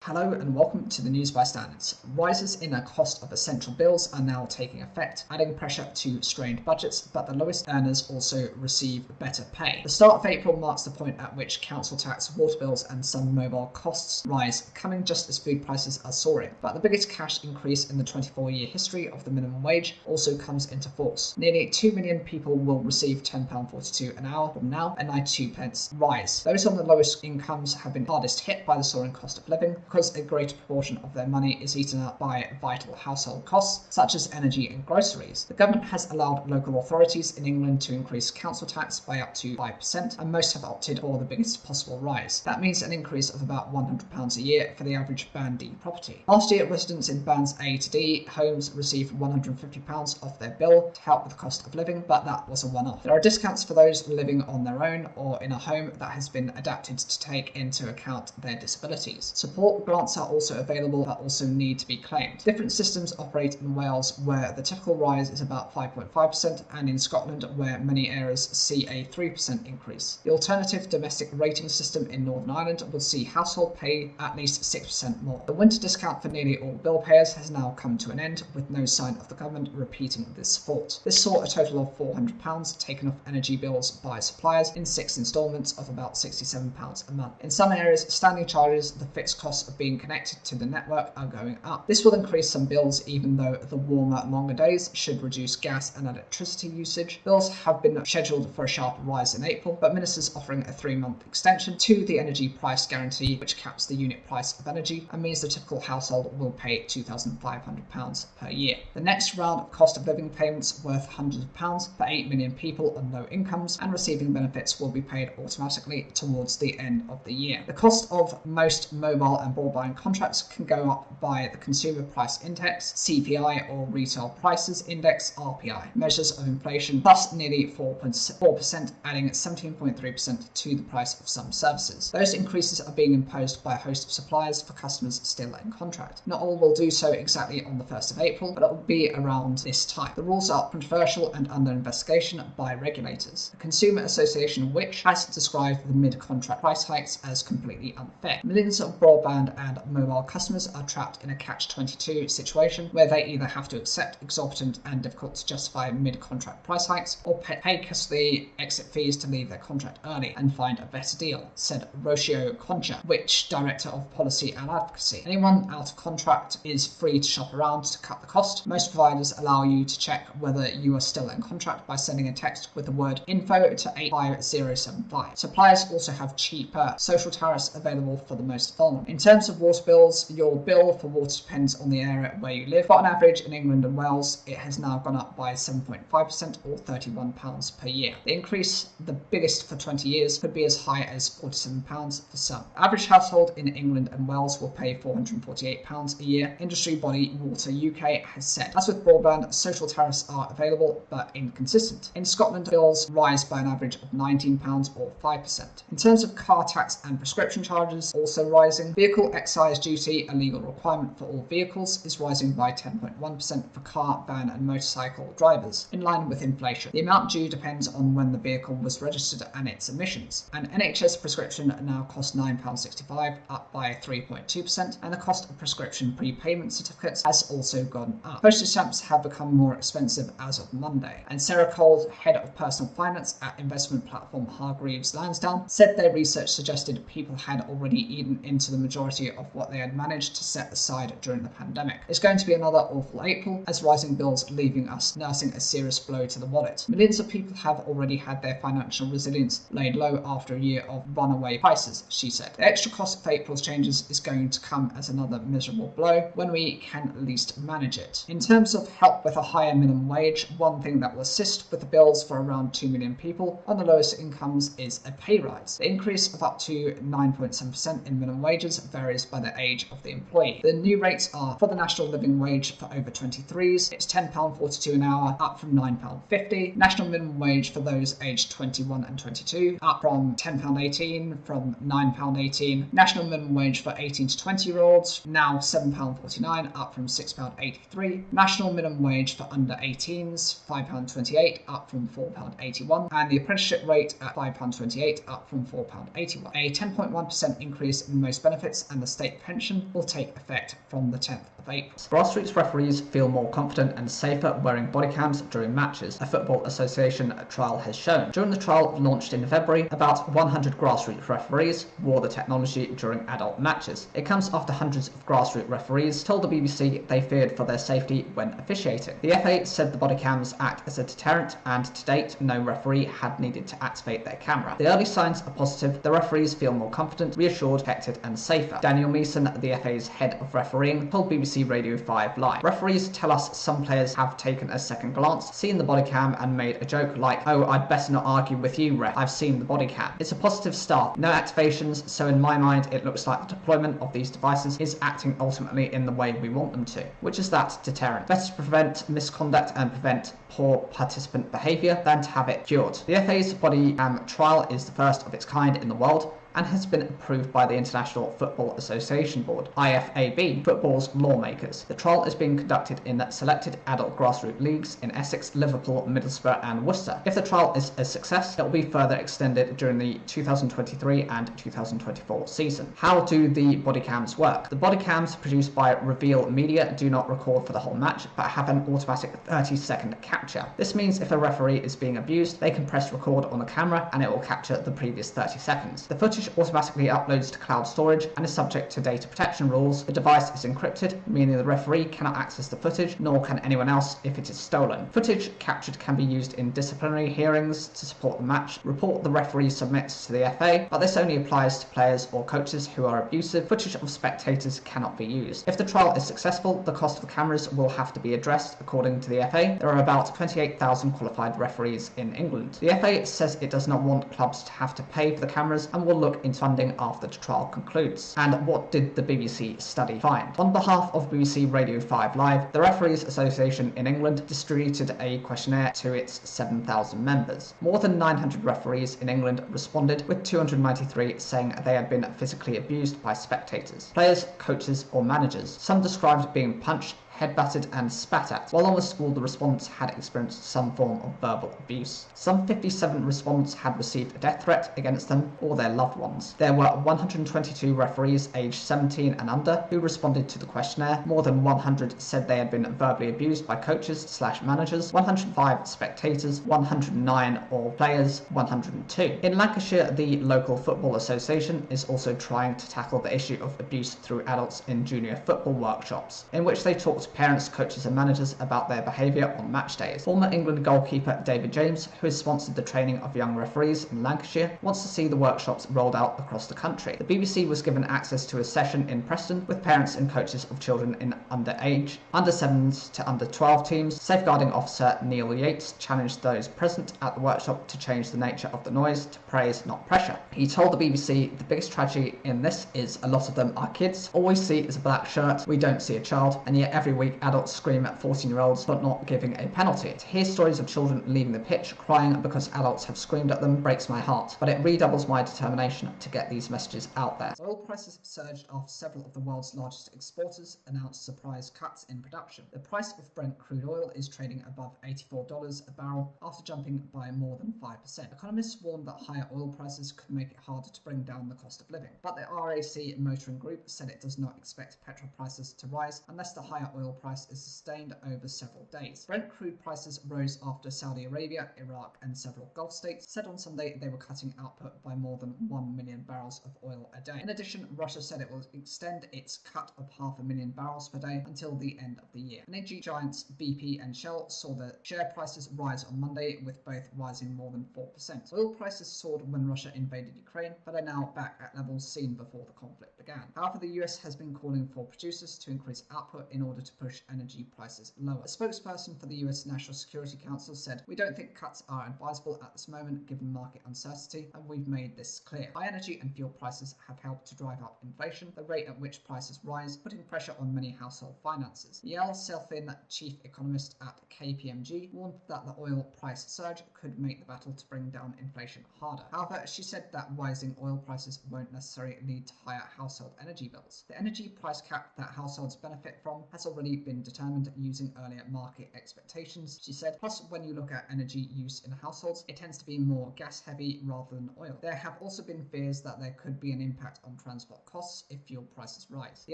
Hello and welcome to the News by Standards. Rises in the cost of essential bills are now taking effect, adding pressure to strained budgets, but the lowest earners also receive better pay. The start of April marks the point at which council tax, water bills and some mobile costs rise, coming just as food prices are soaring. But the biggest cash increase in the 24-year history of the minimum wage also comes into force. Nearly 2 million people will receive £10.42 an hour from now, a 92p rise. Those on the lowest incomes have been hardest hit by the soaring cost of living, because a greater proportion of their money is eaten up by vital household costs, such as energy and groceries. The government has allowed local authorities in England to increase council tax by up to 5%, and most have opted for the biggest possible rise. That means an increase of about £100 a year for the average Band D property. Last year, residents in Bands A to D homes received £150 off their bill to help with the cost of living, but that was a one-off. There are discounts for those living on their own or in a home that has been adapted to take into account their disabilities. Support grants are also available but also need to be claimed. Different systems operate in Wales, where the typical rise is about 5.5%, and in Scotland, where many areas see a 3% increase. The alternative domestic rating system in Northern Ireland would see household pay at least 6% more. The winter discount for nearly all bill payers has now come to an end, with no sign of the government repeating this support. This saw a total of £400 taken off energy bills by suppliers in 6 instalments of about £67 a month. In some areas, standing charges, the fixed costs of being connected to the network, are going up. This will increase some bills, even though the warmer, longer days should reduce gas and electricity usage. Bills have been scheduled for a sharp rise in April, but ministers offering a 3-month extension to the energy price guarantee, which caps the unit price of energy and means the typical household will pay £2,500 per year. The next round of cost of living payments, worth hundreds of pounds for 8 million people on low incomes and receiving benefits, will be paid automatically towards the end of the year. The cost of most mobile and broadband contracts can go up by the Consumer Price Index, CPI, or Retail Prices Index, RPI, measures of inflation, plus nearly 4%, adding 17.3% to the price of some services. Those increases are being imposed by a host of suppliers for customers still in contract. Not all will do so exactly on the 1st of April, but it will be around this time. The rules are controversial and under investigation by regulators. The Consumer Association, which has described the mid-contract price hikes as completely unfair. Millions of broadband and mobile customers are trapped in a catch-22 situation, where they either have to accept exorbitant and difficult to justify mid-contract price hikes, or pay costly exit fees to leave their contract early and find a better deal, said Rocio Concha, Director of Policy and Advocacy. Anyone out of contract is free to shop around to cut the cost. Most providers allow you to check whether you are still in contract by sending a text with the word info to 85075. Suppliers also have cheaper social tariffs available for the most vulnerable. In terms of water bills, your bill for water depends on the area where you live, but on average in England and Wales, it has now gone up by 7.5% or £31 per year. The increase, the biggest for 20 years, could be as high as £47 for some. Average household in England and Wales will pay £448 a year, industry body Water UK has said. As with broadband, social tariffs are available but inconsistent. In Scotland, bills rise by an average of £19 or 5%. In terms of car tax and prescription charges, also rising. Vehicle excise duty, a legal requirement for all vehicles, is rising by 10.1% for car, van and motorcycle drivers, in line with inflation. The amount due depends on when the vehicle was registered and its emissions. An NHS prescription now costs £9.65, up by 3.2%, and the cost of prescription prepayment certificates has also gone up. Postage stamps have become more expensive as of Monday, and Sarah Cole, head of personal finance at investment platform Hargreaves Lansdown, said their research suggested people had already eaten into the majority of what they had managed to set aside during the pandemic. It's going to be another awful April, as rising bills leaving us nursing a serious blow to the wallet. Millions of people have already had their financial resilience laid low after a year of runaway prices, she said. The extra cost of April's changes is going to come as another miserable blow when we can at least manage it. In terms of help with a higher minimum wage, one thing that will assist with the bills for around 2 million people on the lowest incomes is a pay rise. The increase of up to 9.7% in minimum wages varies by the age of the employee. The new rates are for the national living wage for over 23s, it's £10.42 an hour, up from £9.50. National minimum wage for those aged 21 and 22, up from £10.18 from £9.18. National minimum wage for 18 to 20-year-olds, now £7.49, up from £6.83. National minimum wage for under 18s, £5.28, up from £4.81. And the apprenticeship rate at £5.28, up from £4.81. A 10.1% increase in most benefits and and the state pension will take effect from the 10th of April. Grassroots referees feel more confident and safer wearing body cams during matches, a Football Association trial has shown. During the trial launched in February, about 100 grassroots referees wore the technology during adult matches. It comes after hundreds of grassroots referees told the BBC they feared for their safety when officiating. The FA said the body cams act as a deterrent, and to date no referee had needed to activate their camera. The early signs are positive. The referees feel more confident, reassured, protected and safer. Daniel Meeson, the FA's head of refereeing, told BBC Radio 5 Live. Referees tell us some players have taken a second glance, seen the body cam and made a joke like, "Oh, I'd better not argue with you, ref. I've seen the body cam." It's a positive start. No activations, so in my mind it looks like the deployment of these devices is acting ultimately in the way we want them to, which is that deterrent. Better to prevent misconduct and prevent poor participant behaviour than to have it cured. The FA's body cam trial is the first of its kind in the world and has been approved by the International Football Association Board, IFAB, football's lawmakers. The trial is being conducted in selected adult grassroots leagues in Essex, Liverpool, Middlesbrough and Worcester. If the trial is a success, it will be further extended during the 2023 and 2024 season. How do the body cams work? The body cams produced by Reveal Media do not record for the whole match, but have an automatic 30-second capture. This means if a referee is being abused, they can press record on the camera and it will capture the previous 30 seconds. The footage automatically uploads to cloud storage and is subject to data protection rules. The device is encrypted, meaning the referee cannot access the footage, nor can anyone else if it is stolen. Footage captured can be used in disciplinary hearings to support the match, report the referee submits to the FA, but this only applies to players or coaches who are abusive. Footage of spectators cannot be used. If the trial is successful, the cost of the cameras will have to be addressed. According to the FA, there are about 28,000 qualified referees in England. The FA says it does not want clubs to have to pay for the cameras and will look into funding after the trial concludes. And what did the BBC study find? On behalf of BBC Radio 5 Live, the Referees Association in England distributed a questionnaire to its 7,000 members. More than 900 referees in England responded, with 293 saying they had been physically abused by spectators, players, coaches or managers. Some described being punched, headbutted and spat at, while almost all the respondents had experienced some form of verbal abuse. Some 57 respondents had received a death threat against them or their loved ones. There were 122 referees aged 17 and under who responded to the questionnaire. More than 100 said they had been verbally abused by coaches/managers, 105 spectators, 109 or players, 102. In Lancashire, the local football association is also trying to tackle the issue of abuse through adults in junior football workshops, in which they talked to parents, coaches and managers about their behaviour on match days. Former England goalkeeper David James, who has sponsored the training of young referees in Lancashire, wants to see the workshops rolled out across the country. The BBC was given access to a session in Preston with parents and coaches of children in under 7s to under 12 teams. Safeguarding officer Neil Yates challenged those present at the workshop to change the nature of the noise to praise, not pressure. He told the BBC, "The biggest tragedy in this is a lot of them are kids. All we see is a black shirt, we don't see a child, and yet every week adults scream at 14-year-olds but not giving a penalty. To hear stories of children leaving the pitch crying because adults have screamed at them breaks my heart, but it redoubles my determination to get these messages out there." Oil prices have surged after several of the world's largest exporters announced surprise cuts in production. The price of Brent crude oil is trading above $84 a barrel after jumping by more than 5%. Economists warned that higher oil prices could make it harder to bring down the cost of living, but the RAC Motoring Group said it does not expect petrol prices to rise unless the higher oil price is sustained over several days. Brent crude prices rose after Saudi Arabia, Iraq and several Gulf states said on Sunday they were cutting output by more than 1 million barrels of oil a day. In addition, Russia said it will extend its cut of 500,000 barrels per day until the end of the year. Energy giants BP and Shell saw their share prices rise on Monday, with both rising more than 4%. Oil prices soared when Russia invaded Ukraine, but are now back at levels seen before the conflict began. However, the US has been calling for producers to increase output in order to push energy prices lower. A spokesperson for the US National Security Council said, "We don't think cuts are advisable at this moment given market uncertainty, and we've made this clear. High energy and fuel prices have helped to drive up inflation, the rate at which prices rise, putting pressure on many household finances." Yael Selfin, chief economist at KPMG, warned that the oil price surge could make the battle to bring down inflation harder. However, she said that rising oil prices won't necessarily lead to higher household energy bills. The energy price cap that households benefit from has already already been determined using earlier market expectations, she said. Plus, when you look at energy use in households, it tends to be more gas heavy rather than oil. There have also been fears that there could be an impact on transport costs if fuel prices rise. The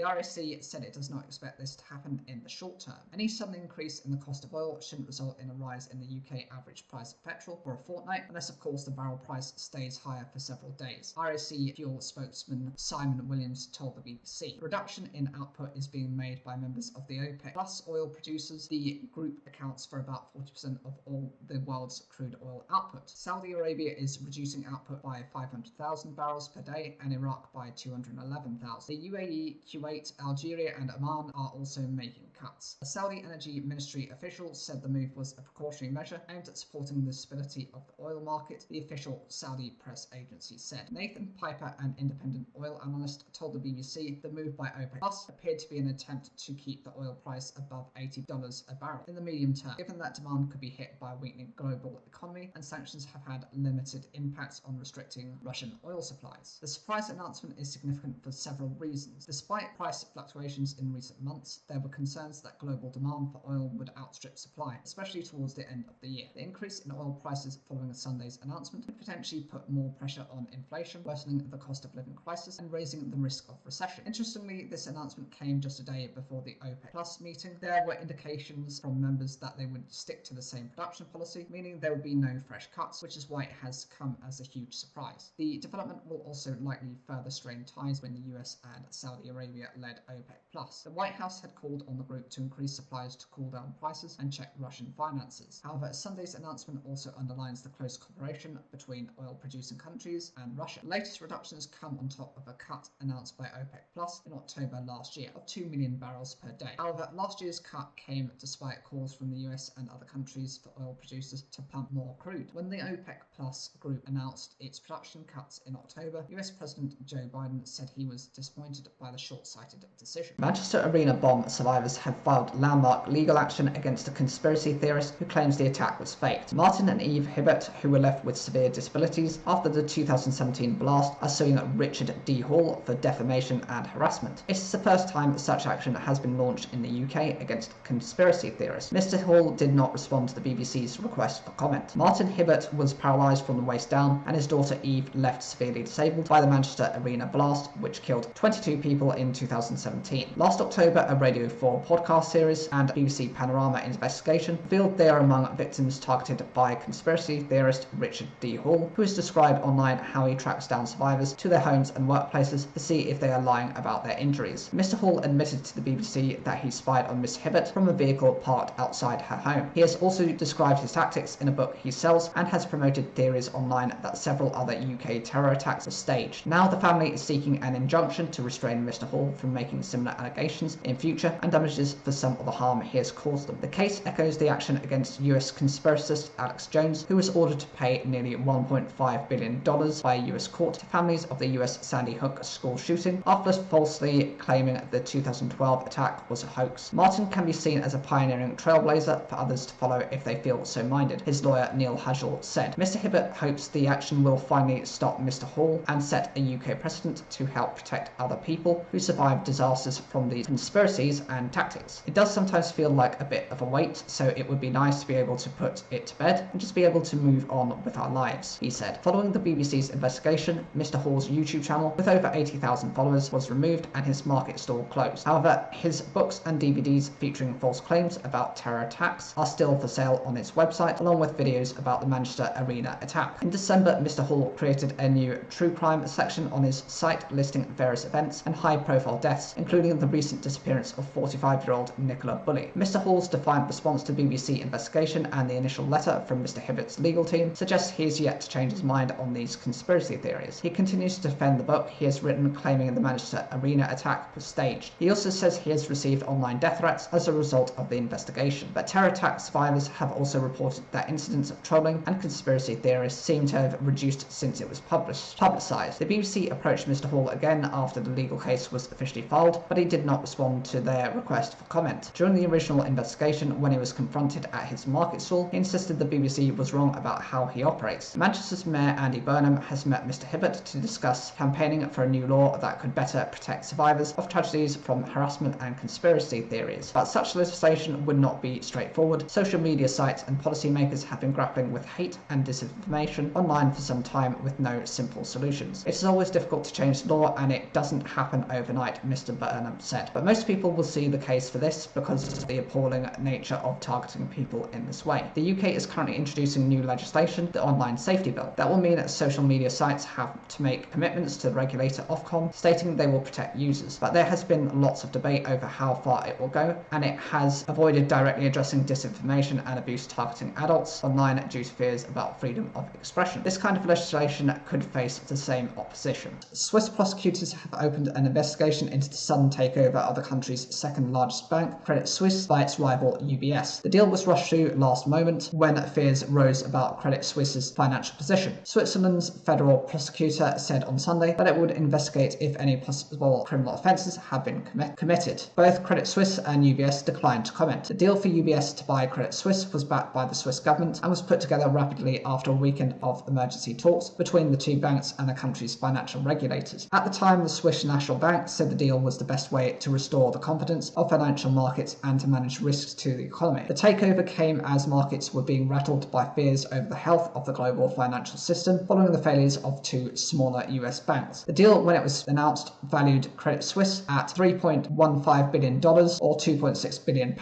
RSC said it does not expect this to happen in the short term. Any sudden increase in the cost of oil shouldn't result in a rise in the UK average price of petrol for a fortnight, unless of course the barrel price stays higher for several days. RSC fuel spokesman Simon Williams told the BBC. The reduction in output is being made by members of the OPEC Plus oil producers. The group accounts for about 40% of all the world's crude oil output. Saudi Arabia is reducing output by 500,000 barrels per day and Iraq by 211,000. The UAE, Kuwait, Algeria and Oman are also making cuts. A Saudi Energy Ministry official said the move was a precautionary measure aimed at supporting the stability of the oil market, the official Saudi press agency said. Nathan Piper, an independent oil analyst, told the BBC the move by OPEC Plus appeared to be an attempt to keep the oil price above $80 a barrel in the medium term, given that demand could be hit by a weakening global economy and sanctions have had limited impacts on restricting Russian oil supplies. The surprise announcement is significant for several reasons. Despite price fluctuations in recent months, there were concerns that global demand for oil would outstrip supply, especially towards the end of the year. The increase in oil prices following Sunday's announcement could potentially put more pressure on inflation, worsening the cost of living crisis and raising the risk of recession. Interestingly, this announcement came just a day before the OPEC Plus meeting. There were indications from members that they would stick to the same production policy, meaning there would be no fresh cuts, which is why it has come as a huge surprise. The development will also likely further strain ties between the US and Saudi Arabia-led OPEC Plus. The White House had called on the group to increase supplies to cool down prices and check Russian finances. However, Sunday's announcement also underlines the close cooperation between oil-producing countries and Russia. The latest reductions come on top of a cut announced by OPEC Plus in October last year of 2 million barrels per day. However, last year's cut came despite calls from the US and other countries for oil producers to pump more crude. When the OPEC Plus group announced its production cuts in October, US President Joe Biden said he was disappointed by the short-sighted decision. Manchester Arena bomb survivors have filed landmark legal action against a conspiracy theorist who claims the attack was faked. Martin and Eve Hibbert, who were left with severe disabilities after the 2017 blast, are suing Richard D. Hall for defamation and harassment. It is the first time such action has been launched in the UK against conspiracy theorists. Mr. Hall did not respond to the BBC's request for comment. Martin Hibbert was paralysed from the waist down, and his daughter Eve left severely disabled by the Manchester Arena blast, which killed 22 people in 2017. Last October, a Radio 4 podcast series and BBC Panorama investigation revealed they are among victims targeted by conspiracy theorist Richard D. Hall, who has described online how he tracks down survivors to their homes and workplaces to see if they are lying about their injuries. Mr. Hall admitted to the BBC that he spied on Miss Hibbert from a vehicle parked outside her home. He has also described his tactics in a book he sells and has promoted theories online that several other UK terror attacks were staged. Now the family is seeking an injunction to restrain Mr. Hall from making similar allegations in future and damages for some of the harm he has caused them. The case echoes the action against US conspiracist Alex Jones, who was ordered to pay nearly $1.5 billion by a US court to families of the US Sandy Hook school shooting after falsely claiming the 2012 attack was a hoax. Martin can be seen as a pioneering trailblazer for others to follow if they feel so minded, his lawyer Neil Hagel said. Mr. Hibbert hopes the action will finally stop Mr. Hall and set a UK precedent to help protect other people who survive disasters from these conspiracies and tactics. It does sometimes feel like a bit of a weight, so it would be nice to be able to put it to bed and just be able to move on with our lives, he said. Following the BBC's investigation, Mr. Hall's YouTube channel with over 80,000 followers was removed and his market stall closed. However, his books and DVDs featuring false claims about terror attacks are still for sale on its website, along with videos about the Manchester Arena attack. In December, Mr. Hall created a new true crime section on his site listing various events and high-profile deaths, including the recent disappearance of 45-year-old Nicola Bulley. Mr. Hall's defiant response to BBC investigation and the initial letter from Mr. Hibbert's legal team suggests he is yet to change his mind on these conspiracy theories. He continues to defend the book he has written claiming the Manchester Arena attack was staged. He also says he has received online death threats as a result of the investigation. But terror attack survivors have also reported that incidents of trolling and conspiracy theorists seem to have reduced since it was publicised. The BBC approached Mr. Hall again after the legal case was officially filed, but he did not respond to their request for comment. During the original investigation, when he was confronted at his market stall, he insisted the BBC was wrong about how he operates. Manchester's Mayor Andy Burnham has met Mr. Hibbert to discuss campaigning for a new law that could better protect survivors of tragedies from harassment and conspiracy conspiracy theories. But such legislation would not be straightforward. Social media sites and policymakers have been grappling with hate and disinformation online for some time with no simple solutions. It is always difficult to change law, and it doesn't happen overnight, Mr. Burnham said. But most people will see the case for this because of the appalling nature of targeting people in this way. The UK is currently introducing new legislation, the Online Safety Bill. That will mean that social media sites have to make commitments to the regulator Ofcom, stating they will protect users. But there has been lots of debate over how far it will go, and it has avoided directly addressing disinformation and abuse targeting adults online due to fears about freedom of expression. This kind of legislation could face the same opposition. Swiss prosecutors have opened an investigation into the sudden takeover of the country's second largest bank, Credit Suisse, by its rival UBS. The deal was rushed through last moment when fears rose about Credit Suisse's financial position. Switzerland's federal prosecutor said on Sunday that it would investigate if any possible criminal offences have been committed. Both Credit Suisse and UBS declined to comment. The deal for UBS to buy Credit Suisse was backed by the Swiss government and was put together rapidly after a weekend of emergency talks between the two banks and the country's financial regulators. At the time, the Swiss National Bank said the deal was the best way to restore the confidence of financial markets and to manage risks to the economy. The takeover came as markets were being rattled by fears over the health of the global financial system following the failures of two smaller US banks. The deal, when it was announced, valued Credit Suisse at $3.15 billion or £2.6 billion,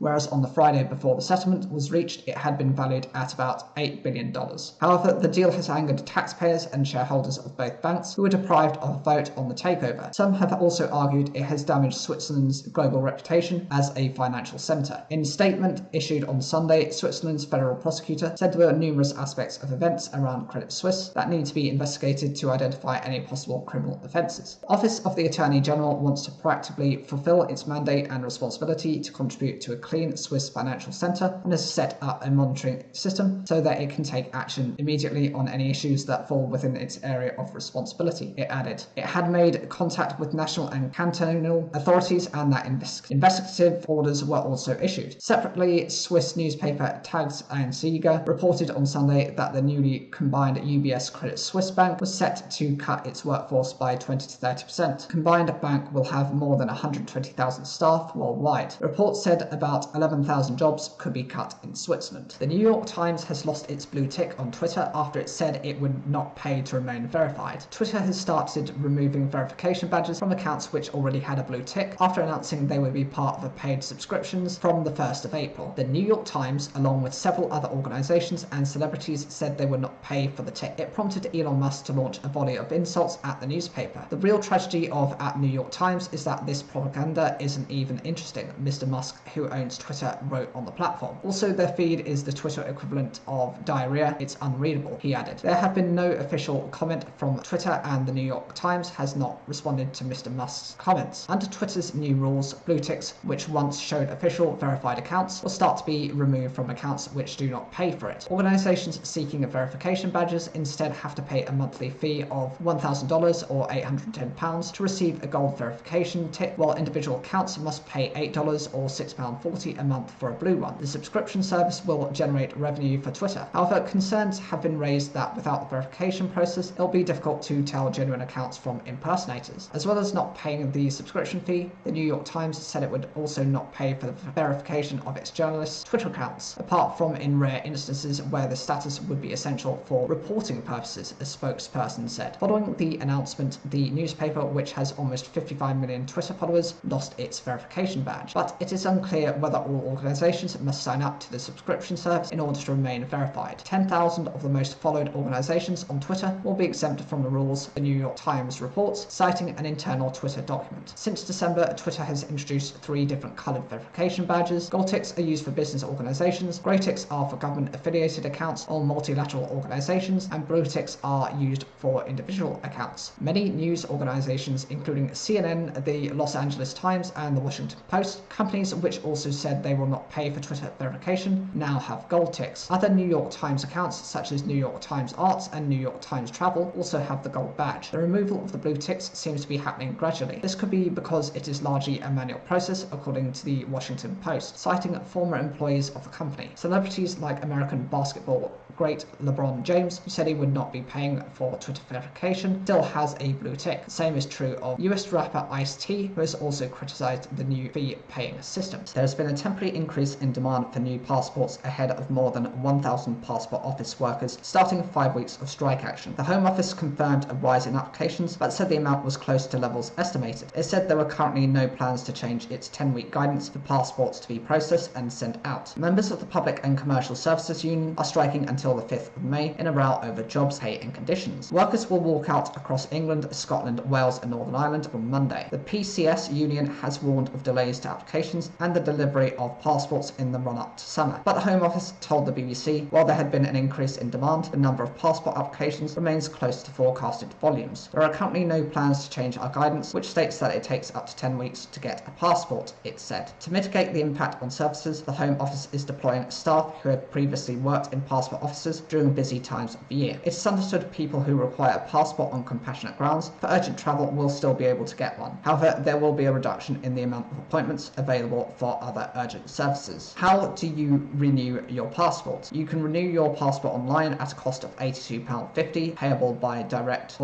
whereas on the Friday before the settlement was reached, it had been valued at about $8 billion. However, the deal has angered taxpayers and shareholders of both banks who were deprived of a vote on the takeover. Some have also argued it has damaged Switzerland's global reputation as a financial centre. In a statement issued on Sunday, Switzerland's federal prosecutor said there were numerous aspects of events around Credit Suisse that need to be investigated to identify any possible criminal offences. The Office of the Attorney General wants to proactively fulfil its mandate and responsibility to contribute to a clean Swiss financial centre and has set up a monitoring system so that it can take action immediately on any issues that fall within its area of responsibility, it added. It had made contact with national and cantonal authorities and that investigative orders were also issued. Separately, Swiss newspaper Tags Anzeiger reported on Sunday that the newly combined UBS Credit Suisse Bank was set to cut its workforce by 20 to 30%. The combined bank will have more than 120,000 staff worldwide. Reports said about 11,000 jobs could be cut in Switzerland. The New York Times has lost its blue tick on Twitter after it said it would not pay to remain verified. Twitter has started removing verification badges from accounts which already had a blue tick after announcing they would be part of the paid subscriptions from the 1st of April. The New York Times, along with several other organisations and celebrities, said they would not pay for the tick. It prompted Elon Musk to launch a volley of insults at the newspaper. The real tragedy of at New York Times is that this propaganda isn't even interesting, Mr. Musk, who owns Twitter, wrote on the platform. Also, their feed is the Twitter equivalent of diarrhea. It's unreadable, he added. There have been no official comment from Twitter, and the New York Times has not responded to Mr. Musk's comments. Under Twitter's new rules, blue ticks, which once showed official verified accounts, will start to be removed from accounts which do not pay for it. Organisations seeking verification badges instead have to pay a monthly fee of $1,000 or £810 to receive a gold verification tick, while individual accounts must pay $8 or £6.40 a month for a blue one. The subscription service will generate revenue for Twitter. However, concerns have been raised that without the verification process, it'll be difficult to tell genuine accounts from impersonators. As well as not paying the subscription fee, the New York Times said it would also not pay for the verification of its journalists' Twitter accounts, apart from in rare instances where the status would be essential for reporting purposes, a spokesperson said. Following the announcement, the newspaper, which has almost 55 million Twitter followers, lost its verification badge. But it is unclear whether all organisations must sign up to the subscription service in order to remain verified. 10,000 of the most followed organisations on Twitter will be exempt from the rules, the New York Times reports, citing an internal Twitter document. Since December, Twitter has introduced 3 different coloured verification badges. Gold ticks are used for business organisations, grey ticks are for government-affiliated accounts or multilateral organisations, and blue ticks are used for individual accounts. Many news organisations, including CNN, the Los Angeles Times, and the Washington Post, companies which also said they will not pay for Twitter verification, now have gold ticks. Other New York Times accounts, such as New York Times Arts and New York Times Travel, also have the gold badge. The removal of the blue ticks seems to be happening gradually. This could be because it is largely a manual process, according to the Washington Post, citing former employees of the company. Celebrities like American basketball great LeBron James, who said he would not be paying for Twitter verification, still has a blue tick. The same is true of US rapper Ice-T, who has also criticized the new fee-paying system. There has been a temporary increase in demand for new passports ahead of more than 1,000 passport office workers starting 5 weeks of strike action. The Home Office confirmed a rise in applications, but said the amount was close to levels estimated. It said there were currently no plans to change its 10-week guidance for passports to be processed and sent out. Members of the Public and Commercial Services Union are striking until the 5th of May in a row over jobs, pay and conditions. Workers will walk out across England, Scotland, Wales and Northern Ireland on Monday. The PCS union has warned of delays to applications and the delivery of passports in the run-up to summer. But the Home Office told the BBC while there had been an increase in demand, the number of passport applications remains close to forecasted volumes. There are currently no plans to change our guidance, which states that it takes up to 10 weeks to get a passport, it said. To mitigate the impact on services, the Home Office is deploying staff who had previously worked in passport offices during busy times of the year. It's understood people who require a passport on compassionate grounds for urgent travel will still be able to get one. However, there will be a reduction in the amount of appointments available for other urgent services. How do you renew your passport? You can renew your passport online at a cost of £82.50, payable by direct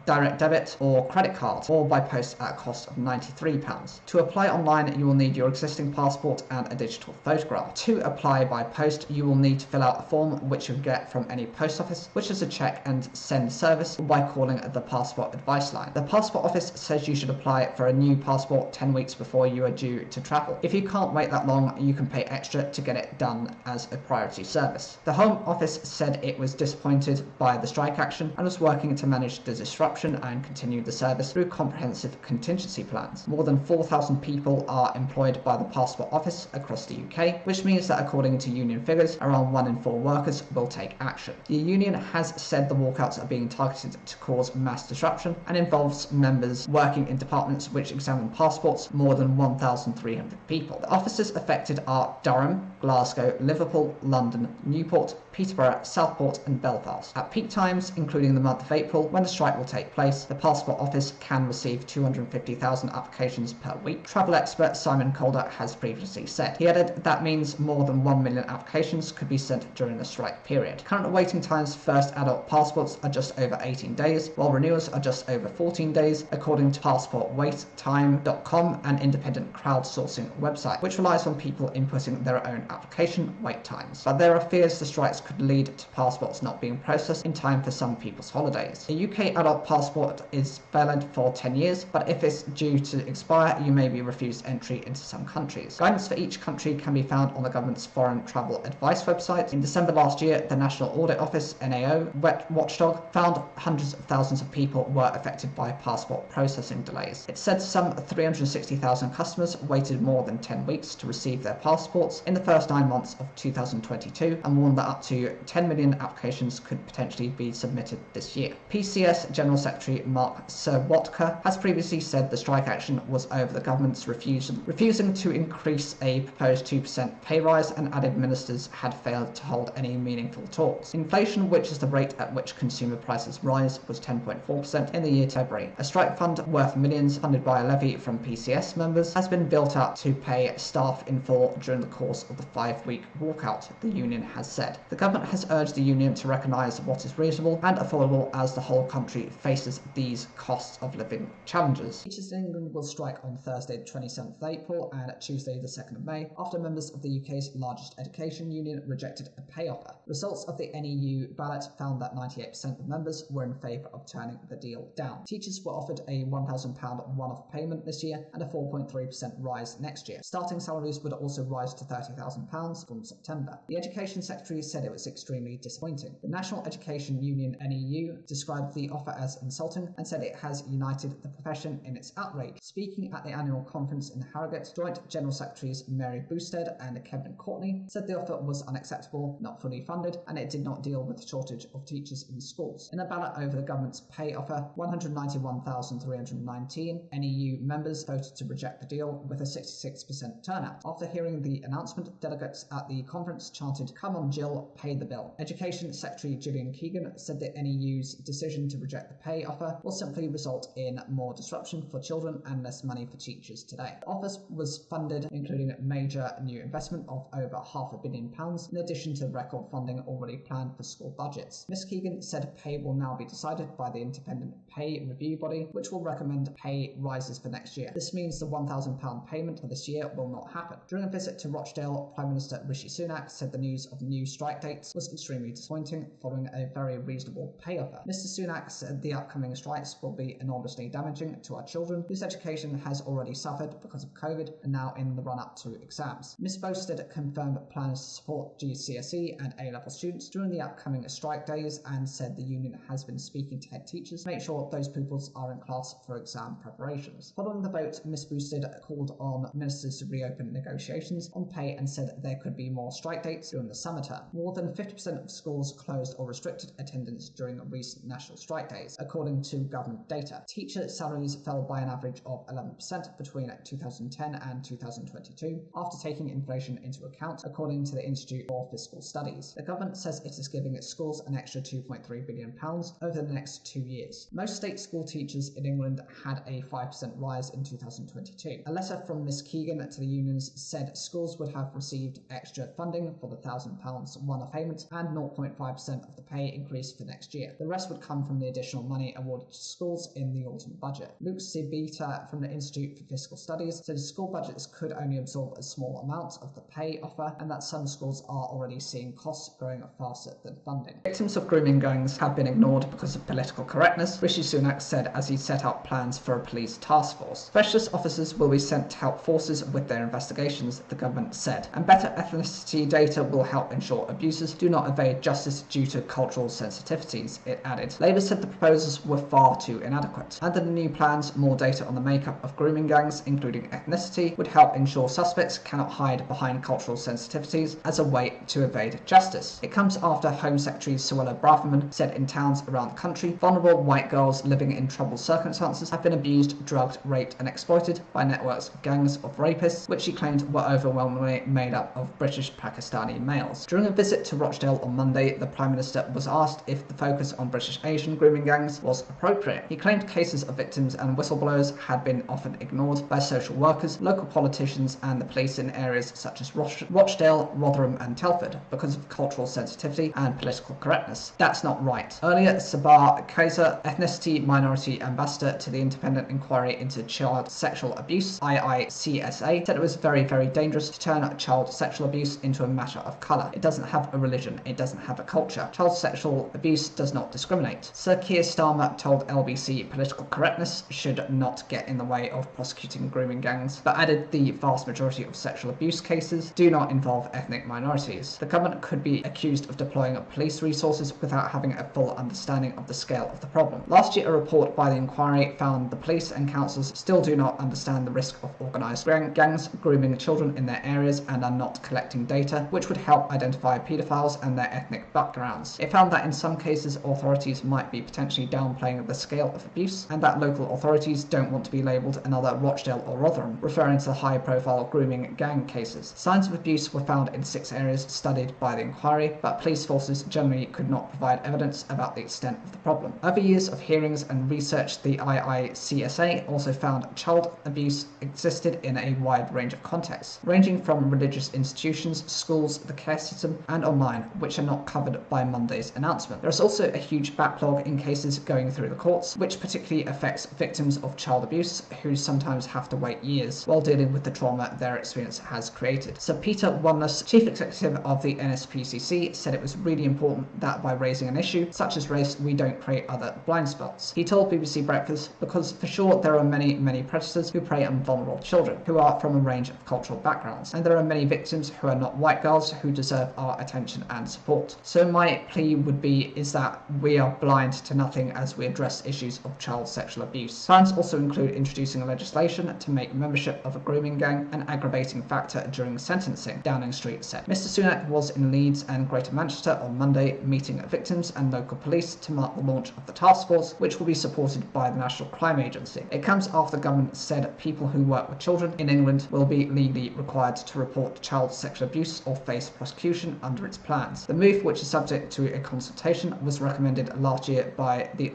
debit or credit card, or by post at a cost of £93. To apply online, you will need your existing passport and a digital photograph. To apply by post, you will need to fill out a form which you get from any post office, which is a check and send service, or by calling the passport advice line. The passport office says you should apply for a new passport 10 weeks before you are due to travel. If you can't wait that long, you can pay extra to get it done as a priority service. The Home Office said it was disappointed by the strike action and was working to manage the disruption and continue the service through comprehensive contingency plans. More than 4,000 people are employed by the Passport Office across the UK, which means that according to union figures, around 1 in 4 workers will take action. The union has said the walkouts are being targeted to cause mass disruption and involves members working in departments which examine passports, more than 1,300 people. The offices affected are Durham, Glasgow, Liverpool, London, Newport, Peterborough, Southport and Belfast. At peak times, including the month of April, when the strike will take place, the Passport Office can receive 250,000 applications per week. Travel expert Simon Calder has previously said. He added that means more than 1 million applications could be sent during the strike period. Current waiting times for first adult passports are just over 18 days, while renewals are just over 14 days, according to passportwaittime.com, an independent crowdsourcing website, which relies on people inputting their own application wait times. But there are fears the strikes could lead to passports not being processed in time for some people's holidays. A UK adult passport is valid for 10 years, but if it's due to expire, you may be refused entry into some countries. Guidance for each country can be found on the government's Foreign Travel Advice website. In December last year, the National Audit Office, NAO, watchdog, found hundreds of thousands of people were affected by passport processing delays. It said some 360,000 customers waited more than 10 weeks to receive their passports in the first 9 months of 2022 and warned that up to 10 million applications could potentially be submitted this year. PCS General Secretary Mark Serwotka has previously said the strike action was over the government's refusing to increase a proposed 2% pay rise, and added ministers had failed to hold any meaningful talks. Inflation, which is the rate at which consumer prices rise, was 10.4% in the year to February. A strike fund worth millions, funded by a levy from PCS members, has been built up to pay staff in full during the course of the 5-week walkout, the union has said. The government has urged the union to recognise what is reasonable and affordable as the whole country faces these costs of living challenges. Teachers in England will strike on Thursday the 27th of April and Tuesday the 2nd of May after members of the UK's largest education union rejected a pay offer. Results of the NEU ballot found that 98% of members were in favour of turning the deal down. Teachers were offered a £1,000 one-off payment this year and a 4.3% rise next year. Starting salaries would also rise to £30,000 from September. The Education Secretary said it was extremely disappointing. The National Education Union NEU described the offer as insulting and said it has united the profession in its outrage. Speaking at the annual conference in Harrogate, Joint General Secretaries Mary Boosted and Kevin Courtney said the offer was unacceptable, not fully funded, and it did not deal with the shortage of teachers in schools. In a ballot over the government's pay offer, 191,319 NEU members voted to reject the deal with a 66% turnout. After hearing the announcement, delegates at the conference chanted, "Come on Jill, pay the bill." Education Secretary Gillian Keegan said that NEU's decision to reject the pay offer will simply result in more disruption for children and less money for teachers today. The offer was funded, including major new investment of over £500 million, in addition to record funding funding already planned for school budgets. Ms. Keegan said pay will now be decided by the independent pay review body, which will recommend pay rises for next year. This means the £1,000 payment for this year will not happen. During a visit to Rochdale, Prime Minister Rishi Sunak said the news of new strike dates was extremely disappointing, following a very reasonable pay offer. Mr. Sunak said the upcoming strikes will be enormously damaging to our children, whose education has already suffered because of COVID and now in the run-up to exams. Ms. Boasted confirmed plans to support GCSE and A-level students during the upcoming strike days and said the union has been speaking to head teachers to make sure those pupils are in class for exam preparations. Following the vote, Ms. Boosted called on ministers to reopen negotiations on pay and said there could be more strike dates during the summer term. More than 50% of schools closed or restricted attendance during recent national strike days, according to government data. Teacher salaries fell by an average of 11% between 2010 and 2022, after taking inflation into account, according to the Institute for Fiscal Studies. The government says it is giving its schools an extra £2.3 billion over the next 2 years. Most state school teachers in England had a 5% rise in 2022. A letter from Ms. Keegan to the unions said schools would have received extra funding for the £1,000 one-off payment and 0.5% of the pay increase for next year. The rest would come from the additional money awarded to schools in the autumn budget. Luke Sibita from the Institute for Fiscal Studies said school budgets could only absorb a small amount of the pay offer and that some schools are already seeing costs growing faster than funding. Victims of grooming gangs have been ignored because of political correctness, Rishi Sunak said as he set out plans for a police task force. Specialist officers will be sent to help forces with their investigations, the government said, and better ethnicity data will help ensure abusers do not evade justice due to cultural sensitivities, it added. Labour said the proposals were far too inadequate. Under the new plans, more data on the makeup of grooming gangs, including ethnicity, would help ensure suspects cannot hide behind cultural sensitivities as a way to evade justice. It comes after Home Secretary Suella Braverman said in towns around the country, vulnerable white girls living in troubled circumstances have been abused, drugged, raped and exploited by networks of gangs of rapists, which she claimed were overwhelmingly made up of British Pakistani males. During a visit to Rochdale on Monday, the Prime Minister was asked if the focus on British Asian grooming gangs was appropriate. He claimed cases of victims and whistleblowers had been often ignored by social workers, local politicians and the police in areas such as Rochdale, Rotherham and Telford because of cultural sensitivity and political correctness. That's not right. Earlier, Sabah Kaiser, ethnicity minority ambassador to the Independent Inquiry into Child Sexual Abuse, IICSA, said it was very, very dangerous to turn child sexual abuse into a matter of colour. It doesn't have a religion. It doesn't have a culture. Child sexual abuse does not discriminate. Sir Keir Starmer told LBC political correctness should not get in the way of prosecuting grooming gangs, but added the vast majority of sexual abuse cases do not involve ethnic minorities. The government could be accused of deploying police resources without having a full understanding of the scale of the problem. Last year, a report by the inquiry found the police and councils still do not understand the risk of organised gangs grooming children in their areas and are not collecting data which would help identify paedophiles and their ethnic backgrounds. It found that in some cases authorities might be potentially downplaying the scale of abuse and that local authorities don't want to be labelled another Rochdale or Rotherham, referring to high-profile grooming gang cases. Signs of abuse were found in 6 areas studied by the inquiry, but police forces generally could not provide evidence about the extent of the problem. Over years of hearings and research, the IICSA also found child abuse existed in a wide range of contexts, ranging from religious institutions, schools, the care system, and online, which are not covered by Monday's announcement. There is also a huge backlog in cases going through the courts, which particularly affects victims of child abuse, who sometimes have to wait years while dealing with the trauma their experience has created. Sir Peter Wanless, Chief Executive of the NSPCC, said it was really important that by raising an issue such as race, we don't create other blind spots. He told BBC Breakfast, because for sure there are many predators who prey on vulnerable children, who are from a range of cultural backgrounds, and there are many victims who are not white girls who deserve our attention and support. So my plea would be is that we are blind to nothing as we address issues of child sexual abuse. Plans also include introducing legislation to make membership of a grooming gang an aggravating factor during sentencing, Downing Street said. Mr Sunak was in Leeds and Greater Manchester on Monday, meeting victims and local police to mark the launch of the task force, which will be supported by the National Crime Agency. It comes after the government said people who work with children in England will be legally required to report child sexual abuse or face prosecution under its plans. The move, which is subject to a consultation, was recommended last year by the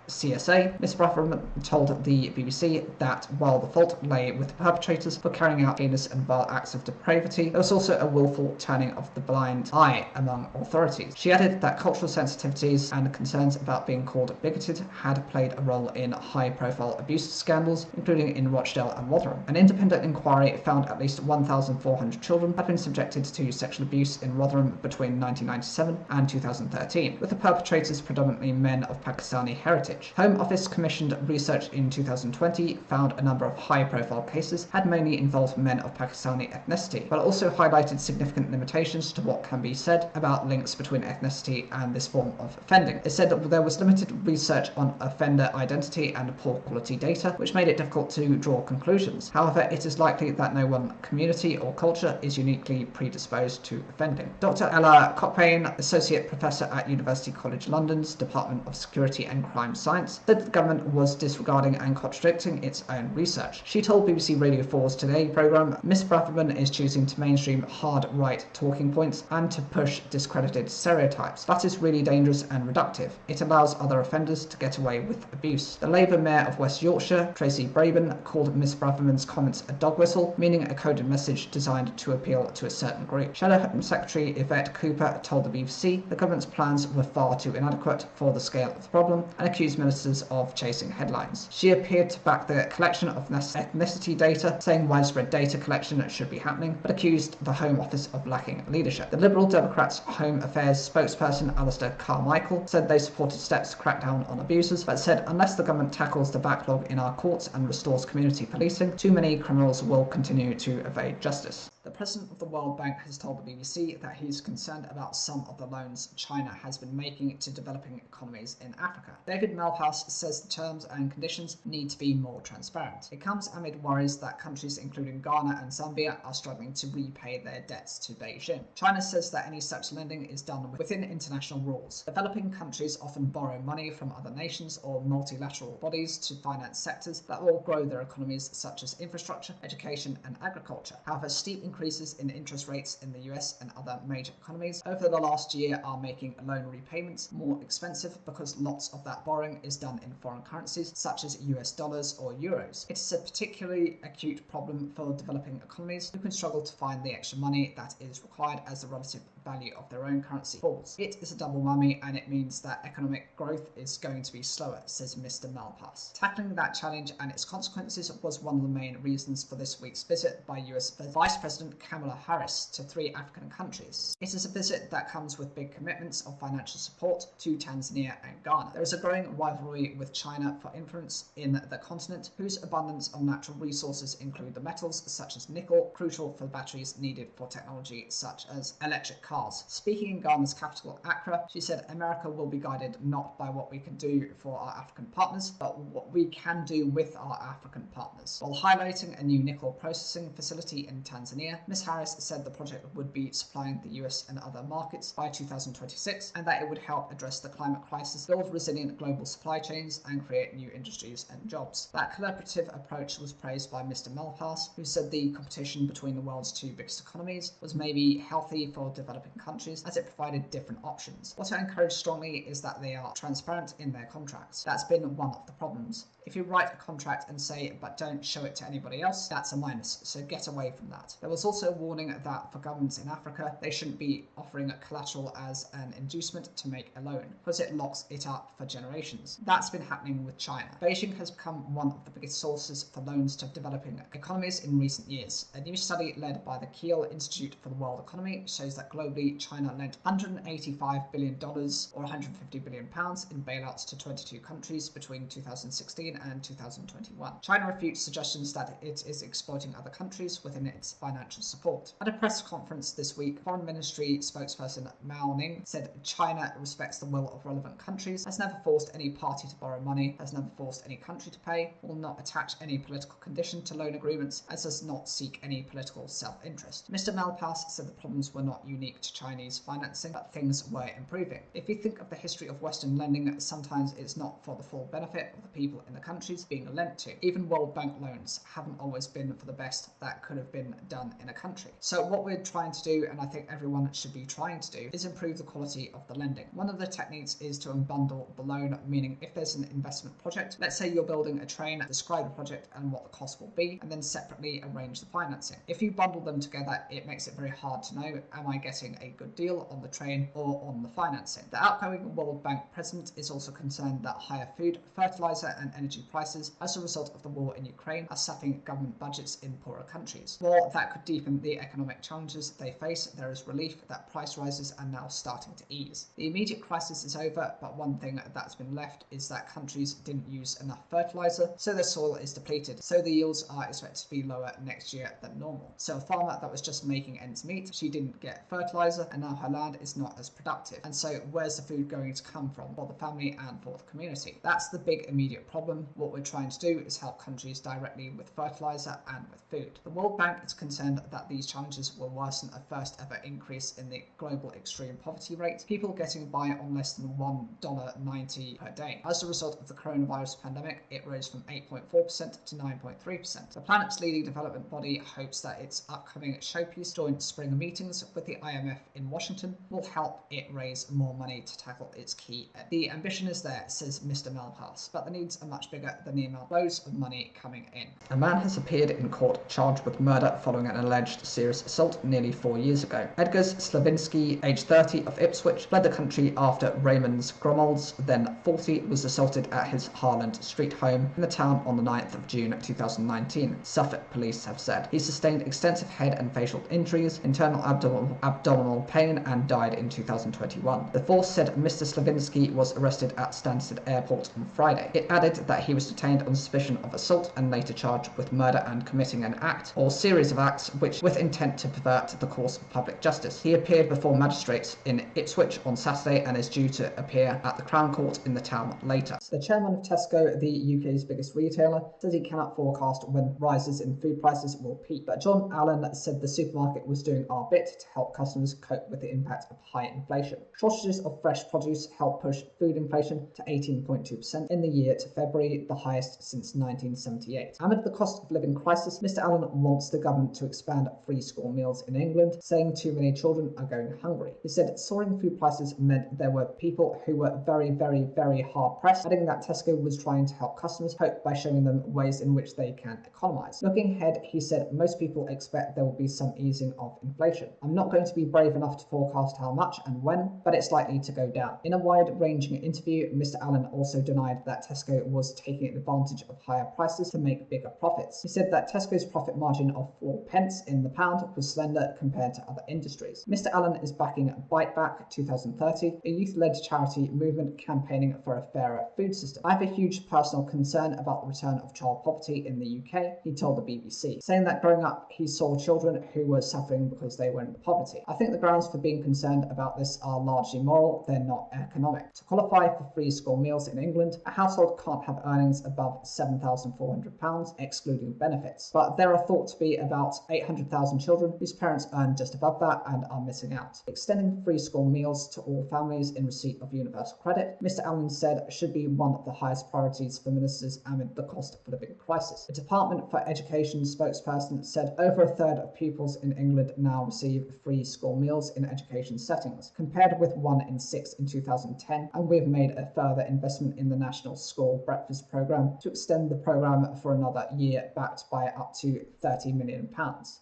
CSA, Ms. Braverman told the BBC that while the fault lay with the perpetrators for carrying out heinous and vile acts of depravity, there was also a willful turning of the blind eye among authorities. She added that cultural sensitivities and concerns about being called bigoted had played a role in high-profile abuse scandals, including in Rochdale and Rotherham. An independent inquiry found at least 1,400 children had been subjected to sexual abuse in Rotherham between 1997 and 2013, with the perpetrators predominantly men of Pakistani heritage. Home Office commissioned research in 2020 found a number of high-profile cases had mainly involved men of Pakistani ethnicity, but also highlighted significant limitations to what can be said about links between ethnicity and this form of offending. It said that there was limited research on offender identity and poor quality data, which made it difficult to draw conclusions. However, it is likely that no one community or culture is uniquely predisposed to offending. Dr. Ella Cockpain, Associate Professor at University College London's Department of Security and Crime Science, said that the government was disregarding and contradicting its own research. She told BBC Radio 4's Today programme, Miss Braverman is choosing to mainstream hard right talking points and to push discredited stereotypes. That is really dangerous and reductive. It allows other offenders to get away with abuse. The Labour Mayor of West Yorkshire, Tracy Brabin, called Miss Braverman's comments a dog whistle, meaning a coded message designed to appeal to a certain group. Shadow Home Secretary Yvette Cooper told the BBC the government's plans were far too inadequate for the scale of the problem and accused ministers of chasing headlines. She appeared to back the collection of ethnicity data, saying widespread data collection should be happening, but accused the Home Office of lacking leadership. The Liberal Democrats' Home Affairs spokesperson Alistair Carmichael said they supported steps to crack down on abusers, but said unless the government tackles the backlog in our courts and restores community policing, too many criminals will continue to evade justice. The president of the World Bank has told the BBC that he's concerned about some of the loans China has been making to developing economies in Africa. David Malpass says the terms and conditions need to be more transparent. It comes amid worries that countries including Ghana and Zambia are struggling to repay their debts to Beijing. China says that any such lending is done within international rules. Developing countries often borrow money from other nations or multilateral bodies to finance sectors that will grow their economies, such as infrastructure, education and agriculture. However, steep increases in interest rates in the US and other major economies over the last year are making loan repayments more expensive because lots of that borrowing is done in foreign currencies such as US dollars or euros. It is a particularly acute problem for developing economies who can struggle to find the extra money that is required as the relative value of their own currency falls. It is a double whammy and it means that economic growth is going to be slower, says Mr. Malpass. Tackling that challenge and its consequences was one of the main reasons for this week's visit by US Vice President Kamala Harris to 3 African countries. It is a visit that comes with big commitments of financial support to Tanzania and Ghana. There is a growing rivalry with China for influence in the continent, whose abundance of natural resources include the metals such as nickel, crucial for the batteries needed for technology such as electric cars. Speaking in Ghana's capital, Accra, she said America will be guided not by what we can do for our African partners, but what we can do with our African partners. While highlighting a new nickel processing facility in Tanzania, Ms. Harris said the project would be supplying the US and other markets by 2026 and that it would help address the climate crisis, build resilient global supply chains and create new industries and jobs. That collaborative approach was praised by Mr. Malpass, who said the competition between the world's 2 biggest economies was maybe healthy for developing countries as it provided different options. What I encourage strongly is that they are transparent in their contracts. That's been one of the problems. If you write a contract and say, but don't show it to anybody else, that's a minus, so get away from that. There was also a warning that for governments in Africa, they shouldn't be offering collateral as an inducement to make a loan, because it locks it up for generations. That's been happening with China. Beijing has become one of the biggest sources for loans to developing economies in recent years. A new study led by the Kiel Institute for the World Economy shows that globally, China lent $185 billion or £150 billion in bailouts to 22 countries between 2016 and 2021. China refutes suggestions that it is exploiting other countries within its financial support. At a press conference this week, Foreign Ministry spokesperson Mao Ning said China respects the will of relevant countries, has never forced any party to borrow money, has never forced any country to pay, will not attach any political condition to loan agreements, and does not seek any political self-interest. Mr. Malpass said the problems were not unique to Chinese financing, but things were improving. If you think of the history of Western lending, sometimes it's not for the full benefit of the people in the countries being lent to. Even World Bank loans haven't always been for the best that could have been done in a a country. So what we're trying to do, and I think everyone should be trying to do, is improve the quality of the lending. One of the techniques is to unbundle the loan, meaning if there's an investment project, let's say you're building a train, describe the project and what the cost will be, and then separately arrange the financing. If you bundle them together, it makes it very hard to know, am I getting a good deal on the train or on the financing? The outgoing World Bank president is also concerned that higher food, fertilizer and energy prices as a result of the war in Ukraine are sapping government budgets in poorer countries. While that could deepen the economic challenges they face, there is relief that price rises are now starting to ease. The immediate crisis is over, but one thing that's been left is that countries didn't use enough fertilizer, so their soil is depleted, so the yields are expected to be lower next year than normal. So a farmer that was just making ends meet, she didn't get fertilizer, and now her land is not as productive. And so where's the food going to come from for the family and for the community? That's the big immediate problem. What we're trying to do is help countries directly with fertilizer and with food. The World Bank is concerned that these challenges will worsen a first ever increase in the global extreme poverty rate, people getting by on less than $1.90 per day. As a result of the coronavirus pandemic, it rose from 8.4% to 9.3%. The planet's leading development body hopes that its upcoming showpiece joint spring meetings with the IMF in Washington will help it raise more money to tackle its key end. The ambition is there, says Mr. Malpass, but the needs are much bigger than the amount of money coming in. A man has appeared in court charged with murder following an alleged serious assault nearly 4 years ago. Edgar Slavinsky, age 30, of Ipswich, fled the country after Raymond Gromolds, then 40, was assaulted at his Harland Street home in the town on the 9th of June 2019, Suffolk police have said. He sustained extensive head and facial injuries, internal abdominal pain, and died in 2021. The force said Mr. Slavinsky was arrested at Stansted Airport on Friday. It added that he was detained on suspicion of assault and later charged with murder and committing an act or series of acts which with intent to pervert the course of public justice. He appeared before magistrates in Ipswich on Saturday and is due to appear at the Crown Court in the town later. The chairman of Tesco, the UK's biggest retailer, says he cannot forecast when rises in food prices will peak. But John Allen said the supermarket was doing our bit to help customers cope with the impact of high inflation. Shortages of fresh produce helped push food inflation to 18.2% in the year to February, the highest since 1978. Amid the cost of living crisis, Mr. Allen wants the government to expand free school meals in England, saying too many children are going hungry. He said soaring food prices meant there were people who were very hard pressed, adding that Tesco was trying to help customers cope by showing them ways in which they can economise. Looking ahead, he said most people expect there will be some easing of inflation. I'm not going to be brave enough to forecast how much and when, but it's likely to go down. In a wide-ranging interview, Mr. Allen also denied that Tesco was taking advantage of higher prices to make bigger profits. He said that Tesco's profit margin of 4p in the pound was slender compared to other industries. Mr. Allen is backing Bite Back 2030, a youth-led charity movement campaigning for a fairer food system. I have a huge personal concern about the return of child poverty in the UK, he told the BBC, saying that growing up he saw children who were suffering because they were in poverty. I think the grounds for being concerned about this are largely moral, they're not economic. To qualify for free school meals in England, a household can't have earnings above £7,400, excluding benefits. But there are thought to be about 800,000 children whose parents earn just above that and are missing out. Extending free school meals to all families in receipt of universal credit, Mr. Allen said, should be one of the highest priorities for ministers amid the cost of living crisis. The Department for Education spokesperson said over a third of pupils in England now receive free school meals in education settings, compared with 1 in 6 in 2010, and we've made a further investment in the National School Breakfast Programme to extend the programme for another year, backed by up to £30 million.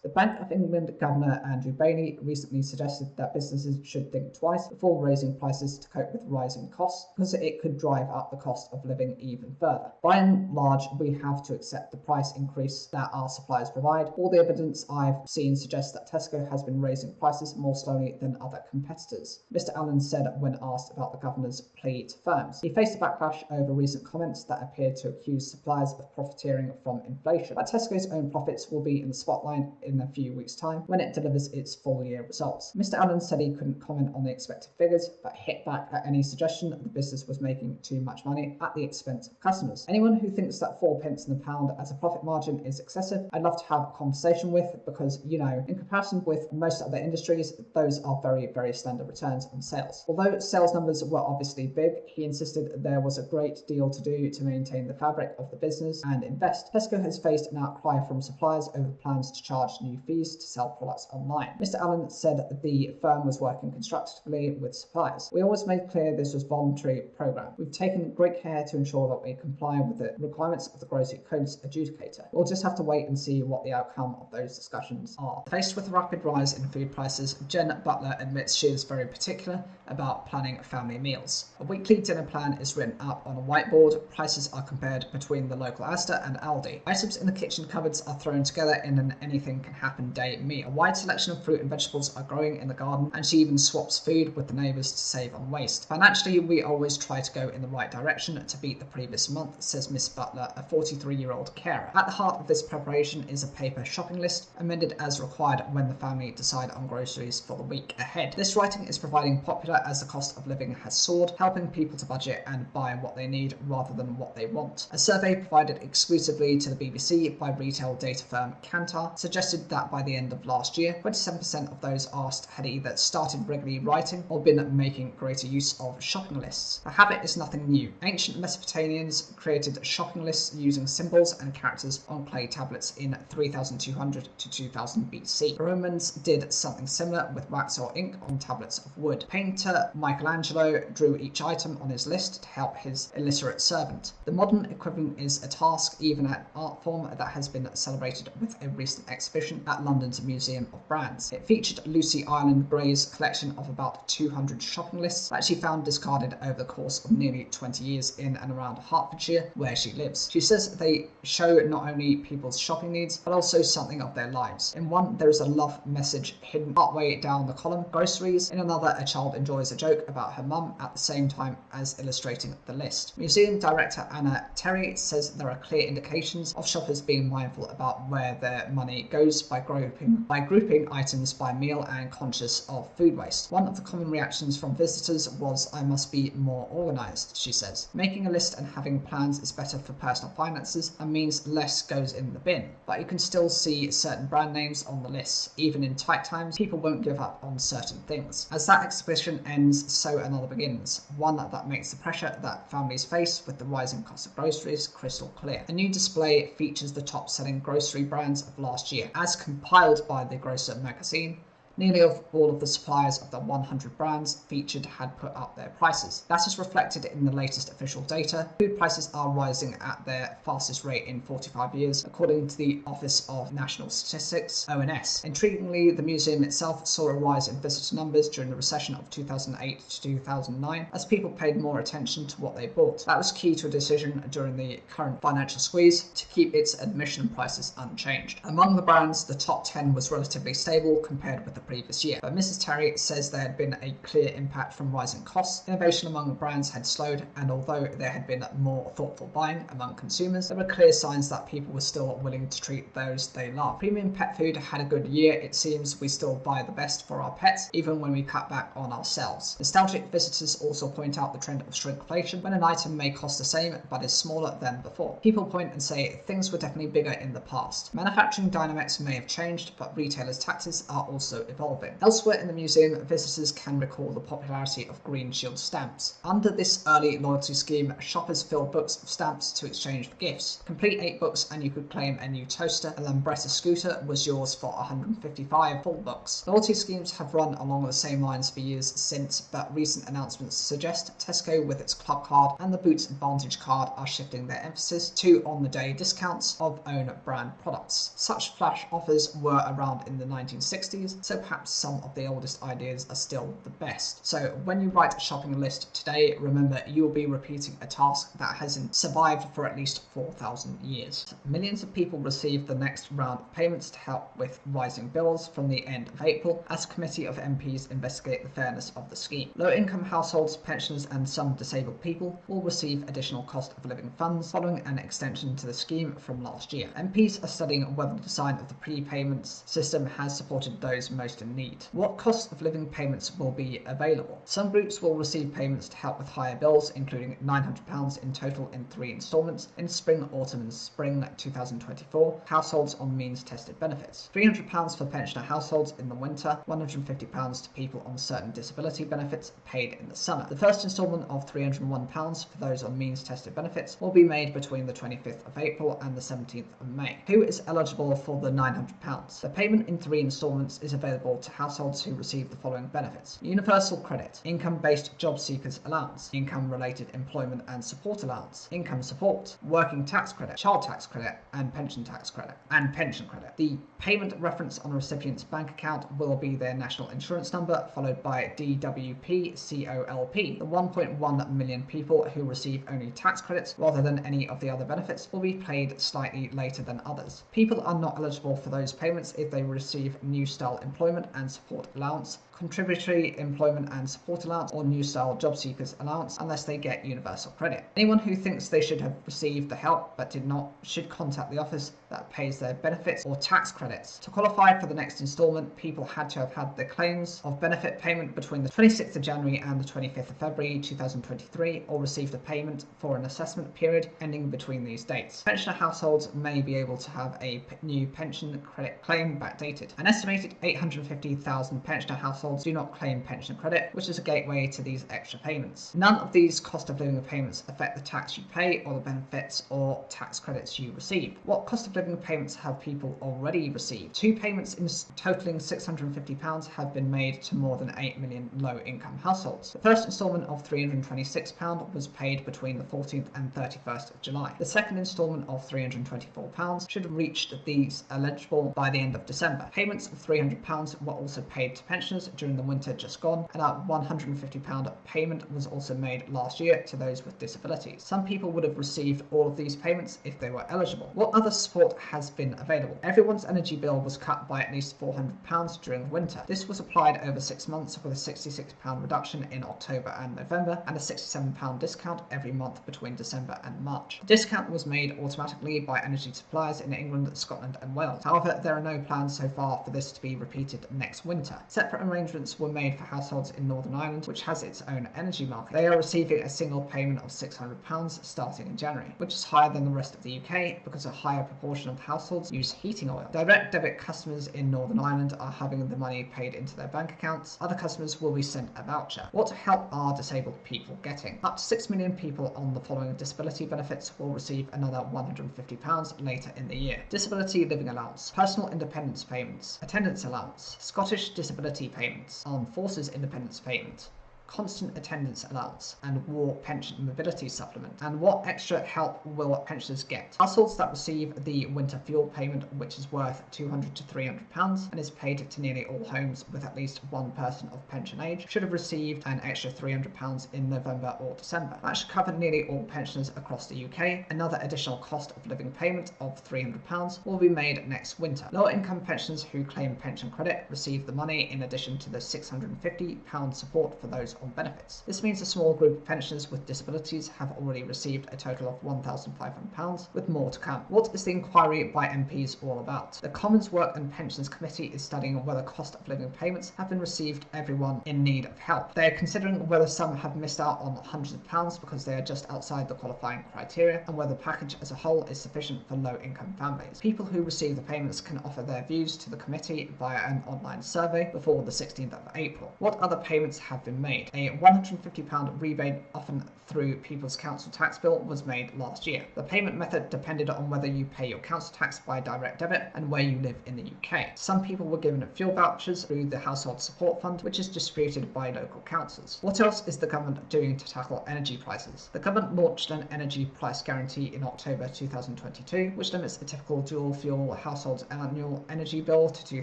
The Bank of England Governor Andrew Bailey recently suggested that businesses should think twice before raising prices to cope with rising costs, because it could drive up the cost of living even further. By and large, we have to accept the price increase that our suppliers provide. All the evidence I've seen suggests that Tesco has been raising prices more slowly than other competitors, Mr. Allen said when asked about the governor's plea to firms. He faced a backlash over recent comments that appeared to accuse suppliers of profiteering from inflation. But Tesco's own profits will be in the spotlight in a few weeks' time when it delivers its full year results. Mr. Allen said he couldn't comment on the expected figures, but hit back at any suggestion that the business was making too much money at the expense of customers. Anyone who thinks that 4p in the pound as a profit margin is excessive, I'd love to have a conversation with, because, you know, in comparison with most other industries, those are very slender returns on sales. Although sales numbers were obviously big, he insisted there was a great deal to do to maintain the fabric of the business and invest. Tesco has faced an outcry from suppliers over plans to charge new fees to sell products online. Mr. Allen said that the firm was working constructively with suppliers. We always made clear this was a voluntary program. We've taken great care to ensure that we comply with the requirements of the Grocery Codes Adjudicator. We'll just have to wait and see what the outcome of those discussions are. Faced with a rapid rise in food prices, Jen Butler admits she is very particular about planning family meals. A weekly dinner plan is written up on a whiteboard. Prices are compared between the local Asda and Aldi. Items in the kitchen cupboards are thrown together in an anything can happen day meal. A wide selection of fruit and vegetables are growing in the garden, and she even swaps food with the neighbours to save on waste. Financially, we always try to go in the right direction to beat the previous month, says Miss Butler, a 43-year-old carer. At the heart of this preparation is a paper shopping list, amended as required when the family decide on groceries for the week ahead. This writing is proving popular as the cost of living has soared, helping people to budget and buy what they need rather than what they want. A survey provided exclusively to the BBC by retail data firm Kantar suggested that by the end of last year, 27% of those asked had either started regularly writing or been making greater use of shopping lists. The habit is nothing new. Ancient Mesopotamians created shopping lists using symbols and characters on clay tablets in 3200 to 2000 BC. Romans did something similar with wax or ink on tablets of wood. Painter Michelangelo drew each item on his list to help his illiterate servant. The modern equivalent is a task, even an art form that has been celebrated with a recent exhibition at London's Museum of Brands. It featured Lucy Ireland Gray's collection of about 200 shopping lists that she found discarded over the course of nearly 20 years in and around Hertfordshire, where she lives. She says they show not only people's shopping needs, but also something of their lives. In one, there is a love message hidden partway down the column, groceries. In another, a child enjoys a joke about her mum at the same time as illustrating the list. Museum director Anna Terry says there are clear indications of shoppers being mindful about where their money goes by grouping items by meal and conscious of food waste. One of the common reactions from visitors was, "I must be more organised," she says. Making a list and having plans is better for personal finances and means less goes in the bin, but you can still see certain brand names on the list. Even in tight times, people won't give up on certain things. As that exhibition ends, so another begins, one that makes the pressure that families face with the rising cost of groceries crystal clear. A new display features the top-selling grocery brands of last year, as compiled by the Grocer magazine. Nearly all of the suppliers of the 100 brands featured had put up their prices. That is reflected in the latest official data. Food prices are rising at their fastest rate in 45 years, according to the Office of National Statistics, ONS. Intriguingly, the museum itself saw a rise in visitor numbers during the recession of 2008 to 2009, as people paid more attention to what they bought. That was key to a decision during the current financial squeeze to keep its admission prices unchanged. Among the brands, the top 10 was relatively stable compared with the previous year, but Mrs. Terry says there had been a clear impact from rising costs. Innovation among brands had slowed, and although there had been more thoughtful buying among consumers, there were clear signs that people were still willing to treat those they love. Premium pet food had a good year. It seems we still buy the best for our pets, even when we cut back on ourselves. Nostalgic visitors also point out the trend of shrinkflation, when an item may cost the same but is smaller than before. People point and say things were definitely bigger in the past. Manufacturing dynamics may have changed, but retailers' tactics are also evolving. Elsewhere in the museum, visitors can recall the popularity of Green Shield stamps. Under this early loyalty scheme, shoppers filled books of stamps to exchange for gifts. Complete 8 books and you could claim a new toaster. A Lambretta scooter was yours for 155 full books. Loyalty schemes have run along the same lines for years since, but recent announcements suggest Tesco with its Club Card and the Boots Advantage card are shifting their emphasis to on-the-day discounts of own brand products. Such flash offers were around in the 1960s, so perhaps some of the oldest ideas are still the best. So when you write a shopping list today, remember you'll be repeating a task that hasn't survived for at least 4,000 years. Millions of people received the next round of payments to help with rising bills from the end of April, as a committee of MPs investigate the fairness of the scheme. Low-income households, pensioners and some disabled people will receive additional cost of living funds following an extension to the scheme from last year. MPs are studying whether the design of the prepayment system has supported those most most in need. What cost of living payments will be available? Some groups will receive payments to help with higher bills, including £900 in total in 3 instalments in spring, autumn and spring 2024, households on means-tested benefits. £300 for pensioner households in the winter, £150 to people on certain disability benefits paid in the summer. The first instalment of £301 for those on means-tested benefits will be made between the 25th of April and the 17th of May. Who is eligible for the £900? The payment in 3 instalments is available to households who receive the following benefits: universal credit, income-based job seekers allowance, income-related employment and support allowance, income support, working tax credit, child tax credit, and pension tax credit, and pension credit. The payment reference on a recipient's bank account will be their national insurance number, followed by DWP-COLP. The 1.1 million people who receive only tax credits rather than any of the other benefits will be paid slightly later than others. People are not eligible for those payments if they receive New Style Employment and Support Allowance, Contributory Employment and Support Allowance, or New Style Job Seekers Allowance unless they get universal credit. Anyone who thinks they should have received the help but did not should contact the office that pays their benefits or tax credits. To qualify for the next instalment, people had to have had their claims of benefit payment between the 26th of January and the 25th of February 2023 or received a payment for an assessment period ending between these dates. Pensioner households may be able to have a new pension credit claim backdated. An estimated 850,000 pensioner households do not claim pension credit, which is a gateway to these extra payments. None of these cost of living payments affect the tax you pay or the benefits or tax credits you receive. What cost of living payments have people already received? 2 payments totaling £650 have been made to more than 8 million low-income households. The first instalment of £326 was paid between the 14th and 31st of July. The second instalment of £324 should have reached these eligible by the end of December. Payments of £300 were also paid to pensioners during the winter just gone, and a £150 payment was also made last year to those with disabilities. Some people would have received all of these payments if they were eligible. What other support has been available? Everyone's energy bill was cut by at least £400 during the winter. This was applied over 6 months with a £66 reduction in October and November and a £67 discount every month between December and March. The discount was made automatically by energy suppliers in England, Scotland and Wales. However, there are no plans so far for this to be repeated next winter. Separate arrangements were made for households in Northern Ireland, which has its own energy market. They are receiving a single payment of £600 starting in January, which is higher than the rest of the UK because a higher proportion of households use heating oil. Direct debit customers in Northern Ireland are having the money paid into their bank accounts. Other customers will be sent a voucher. What help are disabled people getting? Up to 6 million people on the following disability benefits will receive another £150 later in the year. Disability living allowance, personal independence payments, attendance allowance, Scottish disability payments, armed forces independence payment, constant attendance allowance, and war pension mobility supplement. And what extra help will pensioners get? Households that receive the winter fuel payment, which is worth £200 to £300 and is paid to nearly all homes with at least one person of pension age, should have received an extra £300 in November or December. That should cover nearly all pensioners across the UK. Another additional cost of living payment of £300 will be made next winter. Lower income pensioners who claim pension credit receive the money in addition to the £650 support for those on benefits. This means a small group of pensioners with disabilities have already received a total of £1,500, with more to come. What is the inquiry by MPs all about? The Commons Work and Pensions Committee is studying whether cost of living payments have been received everyone in need of help. They are considering whether some have missed out on hundreds of pounds because they are just outside the qualifying criteria, and whether the package as a whole is sufficient for low-income families. People who receive the payments can offer their views to the committee via an online survey before the 16th of April. What other payments have been made? A £150 rebate often through People's Council tax bill was made last year. The payment method depended on whether you pay your council tax by direct debit and where you live in the UK. Some people were given fuel vouchers through the Household Support Fund, which is distributed by local councils. What else is the government doing to tackle energy prices? The government launched an energy price guarantee in October 2022, which limits a typical dual fuel household's annual energy bill to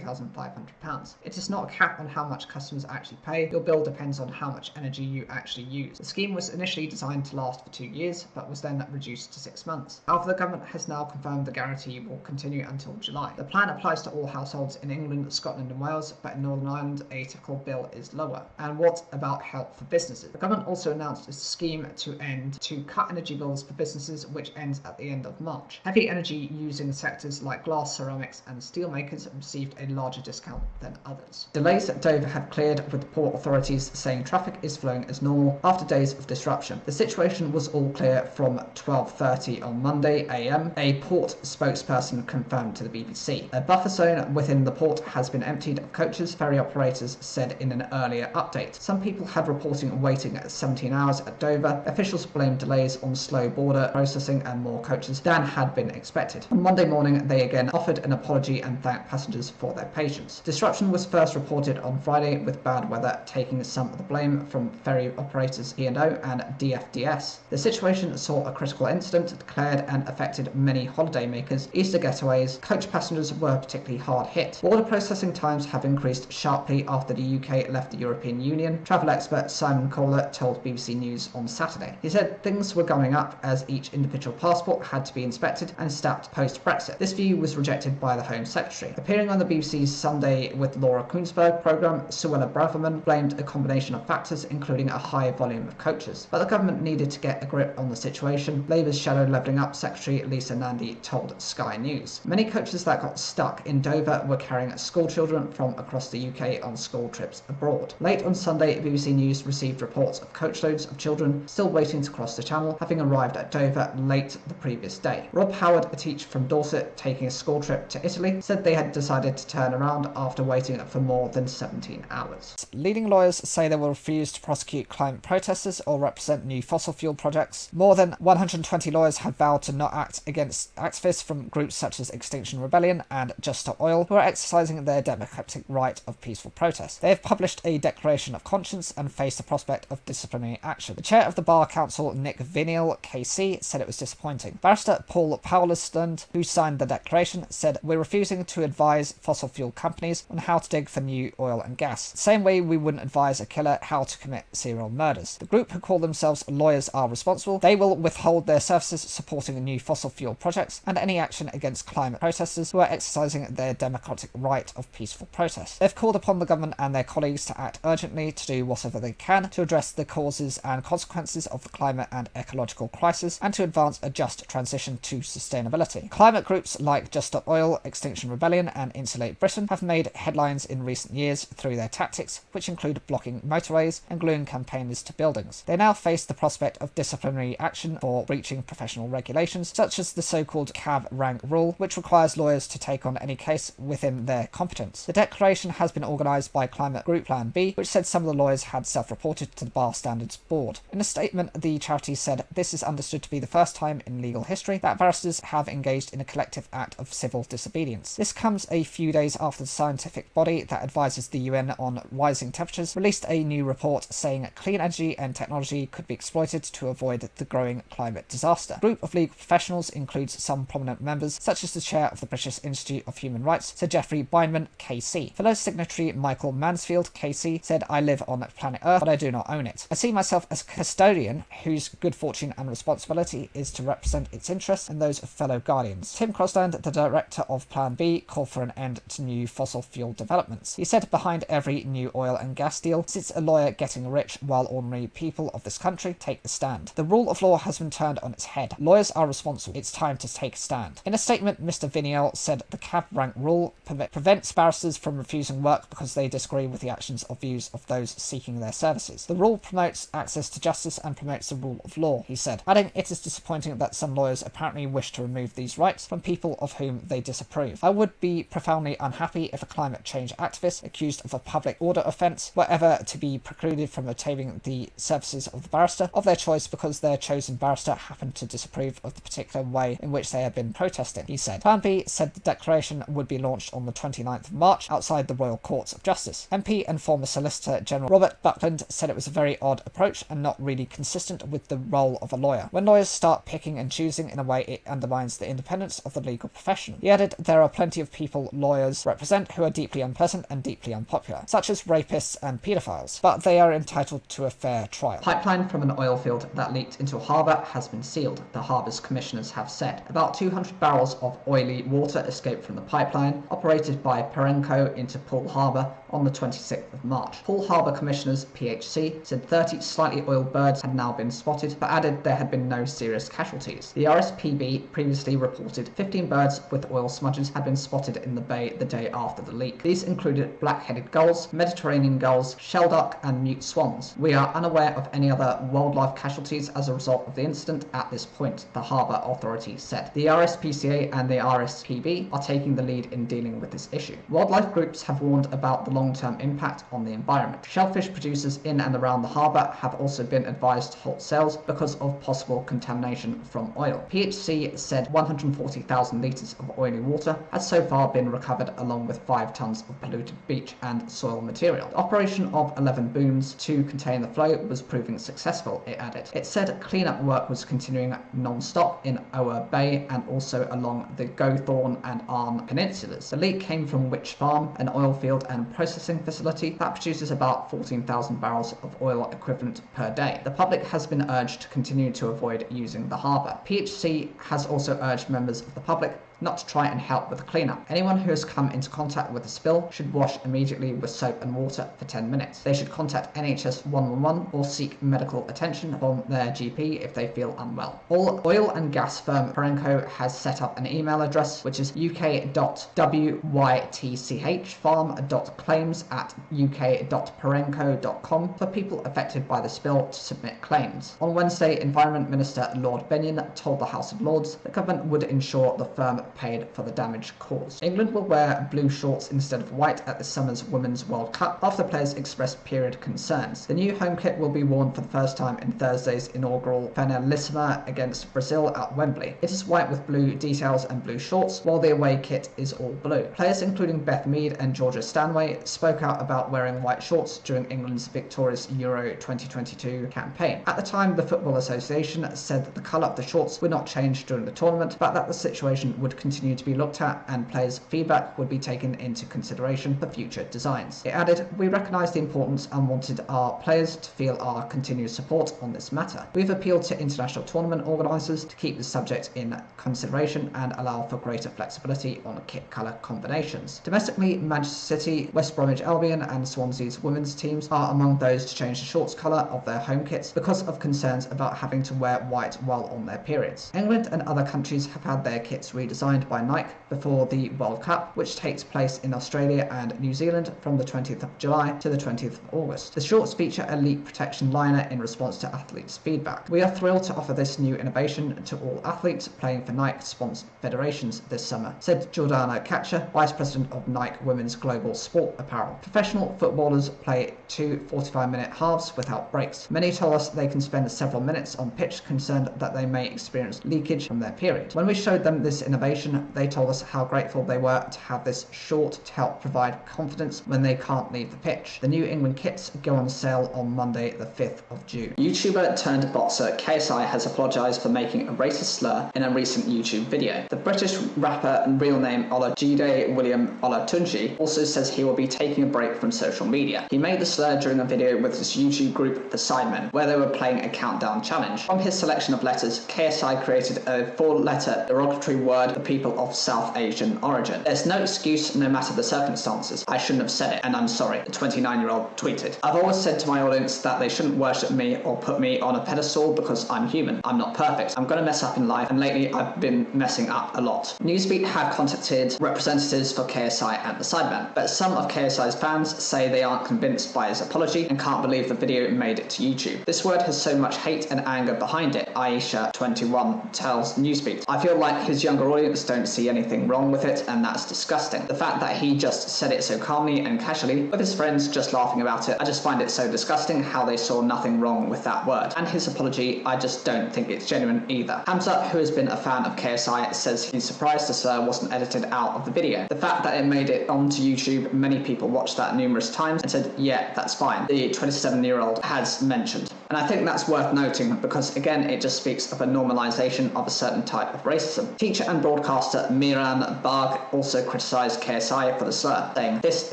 £2,500. It is not a cap on how much customers actually pay. Your bill depends on how how much energy you actually use. The scheme was initially designed to last for 2 years, but was then reduced to 6 months. However, the government has now confirmed the guarantee will continue until July. The plan applies to all households in England, Scotland and Wales, but in Northern Ireland a typical bill is lower. And what about help for businesses? The government also announced a scheme to cut energy bills for businesses, which ends at the end of March. Heavy energy using sectors like glass, ceramics and steel makers received a larger discount than others. Delays at Dover have cleared, with the port authorities saying traffic is flowing as normal after days of disruption. The situation was all clear from 12:30 on Monday AM, a port spokesperson confirmed to the BBC. A buffer zone within the port has been emptied of coaches, ferry operators said in an earlier update. Some people had reporting waiting at 17 hours at Dover. Officials blamed delays on slow border processing and more coaches than had been expected. On Monday morning, they again offered an apology and thanked passengers for their patience. Disruption was first reported on Friday, with bad weather taking some of the blame from ferry operators P&O and DFDS. The situation saw a critical incident declared and affected many holiday makers. Easter getaways, coach passengers were particularly hard hit. Border processing times have increased sharply after the UK left the European Union, travel expert Simon Kohler told BBC News on Saturday. He said things were going up as each individual passport had to be inspected and stamped post-Brexit. This view was rejected by the Home Secretary. Appearing on the BBC's Sunday with Laura Kuenssberg programme, Suella Braverman blamed a combination of factors, including a high volume of coaches. But the government needed to get a grip on the situation, Labour's Shadow Levelling Up Secretary Lisa Nandy told Sky News. Many coaches that got stuck in Dover were carrying school children from across the UK on school trips abroad. Late on Sunday, BBC News received reports of coachloads of children still waiting to cross the Channel, having arrived at Dover late the previous day. Rob Howard, a teacher from Dorset taking a school trip to Italy, said they had decided to turn around after waiting for more than 17 hours. Leading lawyers say they will refuse to prosecute climate protesters or represent new fossil fuel projects. More than 120 lawyers have vowed to not act against activists from groups such as Extinction Rebellion and Just Stop Oil, who are exercising their democratic right of peaceful protest. They have published a declaration of conscience and face the prospect of disciplinary action. The chair of the Bar Council, Nick Vinial, KC, said it was disappointing. Barrister Paul Paulusland, who signed the declaration, said, "We're refusing to advise fossil fuel companies on how to dig for new oil and gas, the same way we wouldn't advise a killer how to commit serial murders. The group, who call themselves Lawyers Are Responsible, they will withhold their services supporting new fossil fuel projects and any action against climate protesters who are exercising their democratic right of peaceful protest. They've called upon the government and their colleagues to act urgently to do whatever they can to address the causes and consequences of the climate and ecological crisis and to advance a just transition to sustainability." Climate groups like Just Stop Oil, Extinction Rebellion and Insulate Britain have made headlines in recent years through their tactics, which include blocking motorways and gluing campaigners to buildings. They now face the prospect of disciplinary action for breaching professional regulations, such as the so-called cab rank rule, which requires lawyers to take on any case within their competence. The declaration has been organised by climate group Plan B, which said some of the lawyers had self-reported to the Bar Standards Board. In a statement, the charity said this is understood to be the first time in legal history that barristers have engaged in a collective act of civil disobedience. This comes a few days after the scientific body that advises the UN on rising temperatures released a new report saying clean energy and technology could be exploited to avoid the growing climate disaster. A group of legal professionals includes some prominent members, such as the chair of the British Institute of Human Rights, Sir Geoffrey Bindman, KC. Fellow signatory Michael Mansfield, KC, said, "I live on planet Earth, but I do not own it. I see myself as a custodian whose good fortune and responsibility is to represent its interests and those of fellow guardians." Tim Crosland, the director of Plan B, called for an end to new fossil fuel developments. He said, "Behind every new oil and gas deal sits a lawyer getting rich while ordinary people of this country take the stand. The rule of law has been turned on its head. Lawyers are responsible. It's time to take a stand." In a statement, Mr. Vinial said the cab rank rule prevents barristers from refusing work because they disagree with the actions or views of those seeking their services. The rule promotes access to justice and promotes the rule of law, he said, adding, "It is disappointing that some lawyers apparently wish to remove these rights from people of whom they disapprove. I would be profoundly unhappy if a climate change activist accused of a public order offence were ever to be precluded from obtaining the services of the barrister of their choice because their chosen barrister happened to disapprove of the particular way in which they had been protesting," he said. Plan B said the declaration would be launched on the 29th of March outside the Royal Courts of Justice. MP and former Solicitor General Robert Buckland said it was a very odd approach and not really consistent with the role of a lawyer. When lawyers start picking and choosing in a way, it undermines the independence of the legal profession. He added, "There are plenty of people lawyers represent who are deeply unpleasant and deeply unpopular, such as rapists and paedophiles, but but they are entitled to a fair trial. Pipeline from an oil field that leaked into a harbour has been sealed, the harbour's commissioners have said. About 200 barrels of oily water escaped from the pipeline, operated by Perenco into Poole Harbour on the 26th of March. Poole Harbour Commissioners, PHC, said 30 slightly oiled birds had now been spotted, but added there had been no serious casualties. The RSPB previously reported 15 birds with oil smudges had been spotted in the bay the day after the leak. These included black-headed gulls, Mediterranean gulls, shelduck and mute swans. We are unaware of any other wildlife casualties as a result of the incident at this point, the harbour authority said. The RSPCA and the RSPB are taking the lead in dealing with this issue. Wildlife groups have warned about the long-term impact on the environment. Shellfish producers in and around the harbour have also been advised to halt sales because of possible contamination from oil. PHC said 140,000 litres of oily water has so far been recovered, along with 5 tonnes of polluted beach and soil material. The operation of 11 booms to contain the flow was proving successful, it added. It said cleanup work was continuing non-stop in Ower Bay and also along the Gothorn and Arm peninsulas. The leak came from Witch Farm, an oil field and processing facility that produces about 14,000 barrels of oil equivalent per day. The public has been urged to continue to avoid using the harbour. PHC has also urged members of the public not to try and help with the cleanup. Anyone who has come into contact with the spill should wash immediately with soap and water for 10 minutes. They should contact NHS 111 or seek medical attention from their GP if they feel unwell. All oil and gas firm Perenco has set up an email address which is uk.wytch.farm.claims@uk.perenco.com for people affected by the spill to submit claims. On Wednesday, Environment Minister Lord Benyon told the House of Lords the government would ensure the firm paid for the damage caused. England will wear blue shorts instead of white at this summer's Women's World Cup after players expressed period concerns. The new home kit will be worn for the first time in Thursday's inaugural Finalissima against Brazil at Wembley. It is white with blue details and blue shorts, while the away kit is all blue. Players including Beth Mead and Georgia Stanway spoke out about wearing white shorts during England's victorious Euro 2022 campaign. At the time, the Football Association said that the colour of the shorts would not change during the tournament, but that the situation would continue to be looked at and players' feedback would be taken into consideration for future designs. It added, "We recognise the importance and wanted our players to feel our continued support on this matter. We've appealed to international tournament organisers to keep the subject in consideration and allow for greater flexibility on kit colour combinations." Domestically, Manchester City, West Bromwich Albion and Swansea's women's teams are among those to change the shorts colour of their home kits because of concerns about having to wear white while on their periods. England and other countries have had their kits redesigned by Nike before the World Cup, which takes place in Australia and New Zealand from the 20th of July to the 20th of August. The shorts feature a leak protection liner in response to athletes' feedback. "We are thrilled to offer this new innovation to all athletes playing for Nike-sponsored federations this summer," said Jordana Catcher, Vice President of Nike Women's Global Sport Apparel. "Professional footballers play 2 45-minute halves without breaks. Many tell us they can spend several minutes on pitch concerned that they may experience leakage from their period. When we showed them this innovation, they told us how grateful they were to have this short to help provide confidence when they can't leave the pitch. The New England kits go on sale on Monday the 5th of June. YouTuber turned boxer KSI has apologised for making a racist slur in a recent YouTube video. The British rapper and real name Olajide William Olatunji also says he will be taking a break from social media. He made the slur during a video with his YouTube group The Sidemen, where they were playing a countdown challenge. From his selection of letters, KSI created a 4-letter derogatory word for people of South Asian origin. "There's no excuse no matter the circumstances. I shouldn't have said it, and I'm sorry," the 29-year-old tweeted. "I've always said to my audience that they shouldn't worship me or put me on a pedestal because I'm human. I'm not perfect. I'm gonna mess up in life, and lately I've been messing up a lot." Newsbeat have contacted representatives for KSI and the Sidemen, but some of KSI's fans say they aren't convinced by his apology and can't believe the video made it to YouTube. "This word has so much hate and anger behind it," Aisha, 21, tells Newsbeat. "I feel like his younger audience don't see anything wrong with it, and that's disgusting. The fact that he just said it so calmly and casually, with his friends just laughing about it, I just find it so disgusting how they saw nothing wrong with that word. And his apology, I just don't think it's genuine either." Hamza, who has been a fan of KSI, says he's surprised the slur wasn't edited out of the video. "The fact that it made it onto YouTube, many people watched that numerous times and said, yeah, that's fine," the 27-year-old has mentioned. And I think that's worth noting because, again, it just speaks of a normalisation of a certain type of racism. Teacher and broadcaster broadcaster Miran Barg also criticised KSI for the slur, saying, "This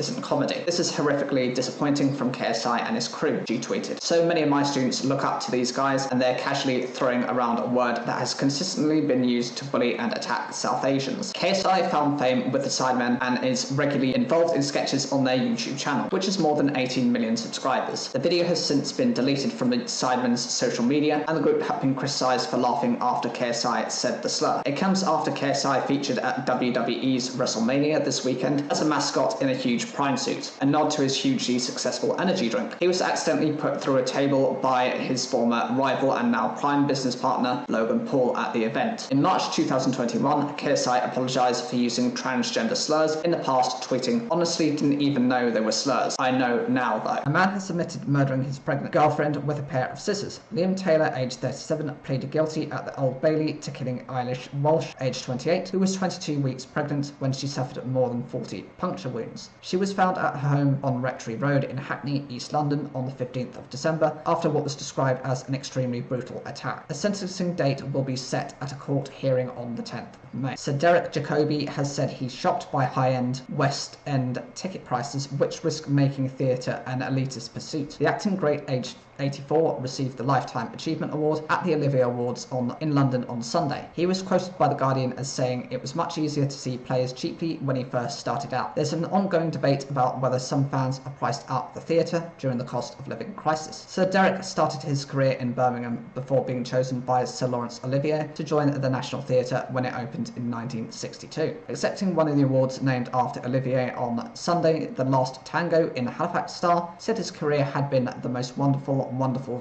isn't comedy. This is horrifically disappointing from KSI and his crew," she tweeted. "So many of my students look up to these guys and they're casually throwing around a word that has consistently been used to bully and attack South Asians." KSI found fame with the Sidemen and is regularly involved in sketches on their YouTube channel, which has more than 18 million subscribers. The video has since been deleted from the Sidemen's social media, and the group have been criticised for laughing after KSI said the slur. It comes after KSI featured at WWE's WrestleMania this weekend as a mascot in a huge Prime suit, a nod to his hugely successful energy drink. He was accidentally put through a table by his former rival and now Prime business partner Logan Paul at the event. In March 2021, KSI apologised for using transgender slurs in the past, tweeting, "Honestly didn't even know they were slurs. I know now though." A man has admitted murdering his pregnant girlfriend with a pair of scissors. Liam Taylor, aged 37, pleaded guilty at the Old Bailey to killing Eilish Walsh, aged 28, who was 22 weeks pregnant when she suffered more than 40 puncture wounds. She was found at her home on Rectory Road in Hackney, East London on the 15th of December after what was described as an extremely brutal attack. A sentencing date will be set at a court hearing on the 10th of May. Sir Derek Jacobi has said he's shocked by high-end West End ticket prices which risk making theatre an elitist pursuit. The acting great, aged 84, received the Lifetime Achievement Award at the Olivier Awards in London on Sunday. He was quoted by The Guardian as saying it was much easier to see players cheaply when he first started out. There's an ongoing debate about whether some fans are priced out of the theatre during the cost of living crisis. Sir Derek started his career in Birmingham before being chosen by Sir Laurence Olivier to join the National Theatre when it opened in 1962. Accepting one of the awards named after Olivier on Sunday, The Last Tango in Halifax Star said his career had been the most wonderful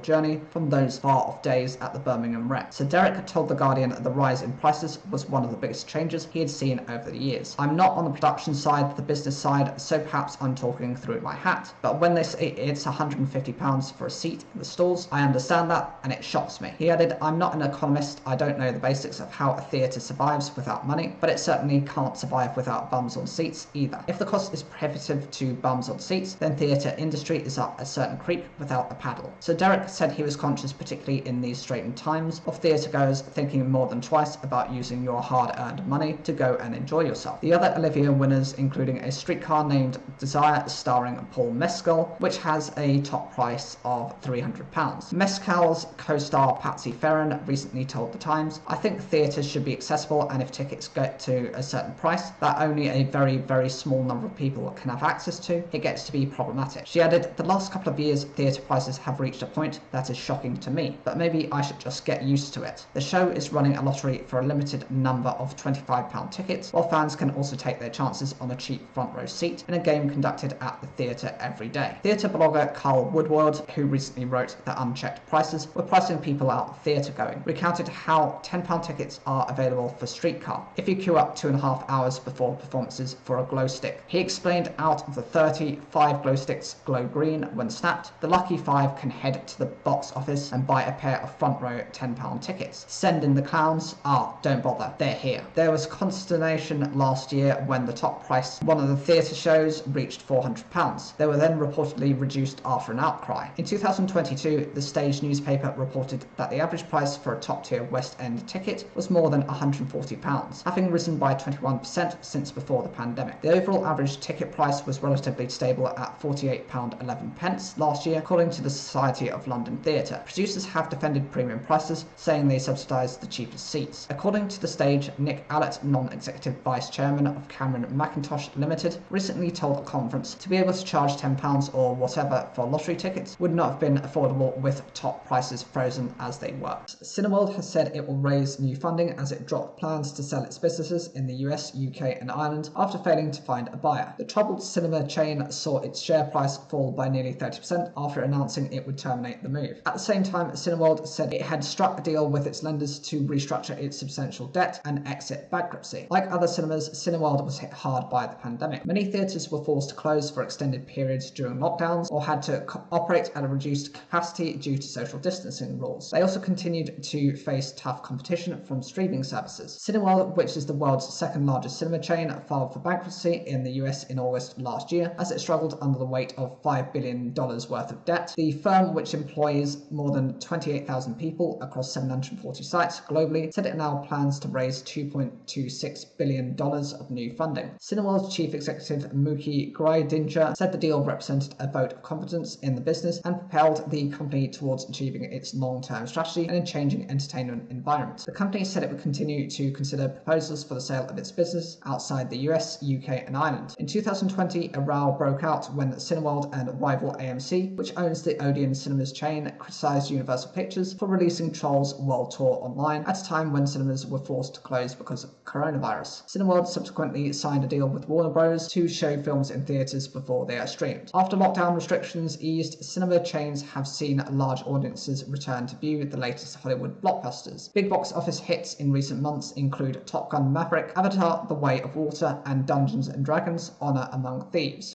journey from those far-off days at the Birmingham Rec. Sir Derek told The Guardian the rise in prices was one of the biggest changes he had seen over the years. "I'm not on the production side, the business side, so perhaps I'm talking through my hat. But when they say it's £150 for a seat in the stalls, I understand that and it shocks me." He added, "I'm not an economist, I don't know the basics of how a theatre survives without money, but it certainly can't survive without bums on seats either. If the cost is prohibitive to bums on seats, then theatre industry is up a certain creek without a paddle." So Derek said he was conscious, particularly in these straitened times, of theatregoers thinking more than twice about using your hard-earned money to go and enjoy yourself. The other Olivier winners, including A Streetcar Named Desire starring Paul Mescal, which has a top price of £300. Mescal's co-star Patsy Ferran recently told The Times, "I think theatres should be accessible, and if tickets get to a certain price that only a very, very small number of people can have access to, it gets to be problematic." She added, "The last couple of years, theatre prices have reached a point that is shocking to me, but maybe I should just get used to it. The show is running a lottery for a limited number of £25 tickets, while fans can also take their chances on a cheap front row seat in a game conducted at the theatre every day." Theatre blogger Carl Woodward, who recently wrote that unchecked prices were pricing people out of theatre going, recounted how £10 tickets are available for Streetcar if you queue up 2.5 hours before performances for a glow stick. He explained out of the 35 glow sticks glow green when snapped, the lucky 5 can head to the box office and buy a pair of front row £10 tickets. Send in the clowns? Don't bother, they're here. There was consternation last year when the top price one of the theatre shows reached £400. They were then reportedly reduced after an outcry. In 2022, the Stage newspaper reported that the average price for a top-tier West End ticket was more than £140, having risen by 21% since before the pandemic. The overall average ticket price was relatively stable at £48.11 last year, according to the Society of London Theatre. Producers have defended premium prices, saying they subsidise the cheapest seats. According to The Stage, Nick Allett, non-executive vice chairman of Cameron Macintosh Limited, recently told a conference to be able to charge £10 or whatever for lottery tickets would not have been affordable with top prices frozen as they were. Cineworld has said it will raise new funding as it dropped plans to sell its businesses in the US, UK and Ireland after failing to find a buyer. The troubled cinema chain saw its share price fall by nearly 30% after announcing it would terminate the move. At the same time, Cineworld said it had struck a deal with its lenders to restructure its substantial debt and exit bankruptcy. Like other cinemas, Cineworld was hit hard by the pandemic. Many theatres were forced to close for extended periods during lockdowns or had to operate at a reduced capacity due to social distancing rules. They also continued to face tough competition from streaming services. Cineworld, which is the world's second largest cinema chain, filed for bankruptcy in the US in August last year as it struggled under the weight of $5 billion worth of debt. The firm firm, which employs more than 28,000 people across 740 sites globally, said it now plans to raise $2.26 billion of new funding. Cineworld's chief executive Mookie Greidinger said the deal represented a vote of confidence in the business and propelled the company towards achieving its long-term strategy and a changing entertainment environment. The company said it would continue to consider proposals for the sale of its business outside the US, UK and Ireland. In 2020, a row broke out when Cineworld and rival AMC, which owns the Odeon Cinemas chain, criticised Universal Pictures for releasing Trolls World Tour online at a time when cinemas were forced to close because of coronavirus. Cineworld subsequently signed a deal with Warner Bros. To show films in theatres before they are streamed. After lockdown restrictions eased, cinema chains have seen large audiences return to view the latest Hollywood blockbusters. Big box office hits in recent months include Top Gun Maverick, Avatar: The Way of Water, and Dungeons & Dragons: Honor Among Thieves.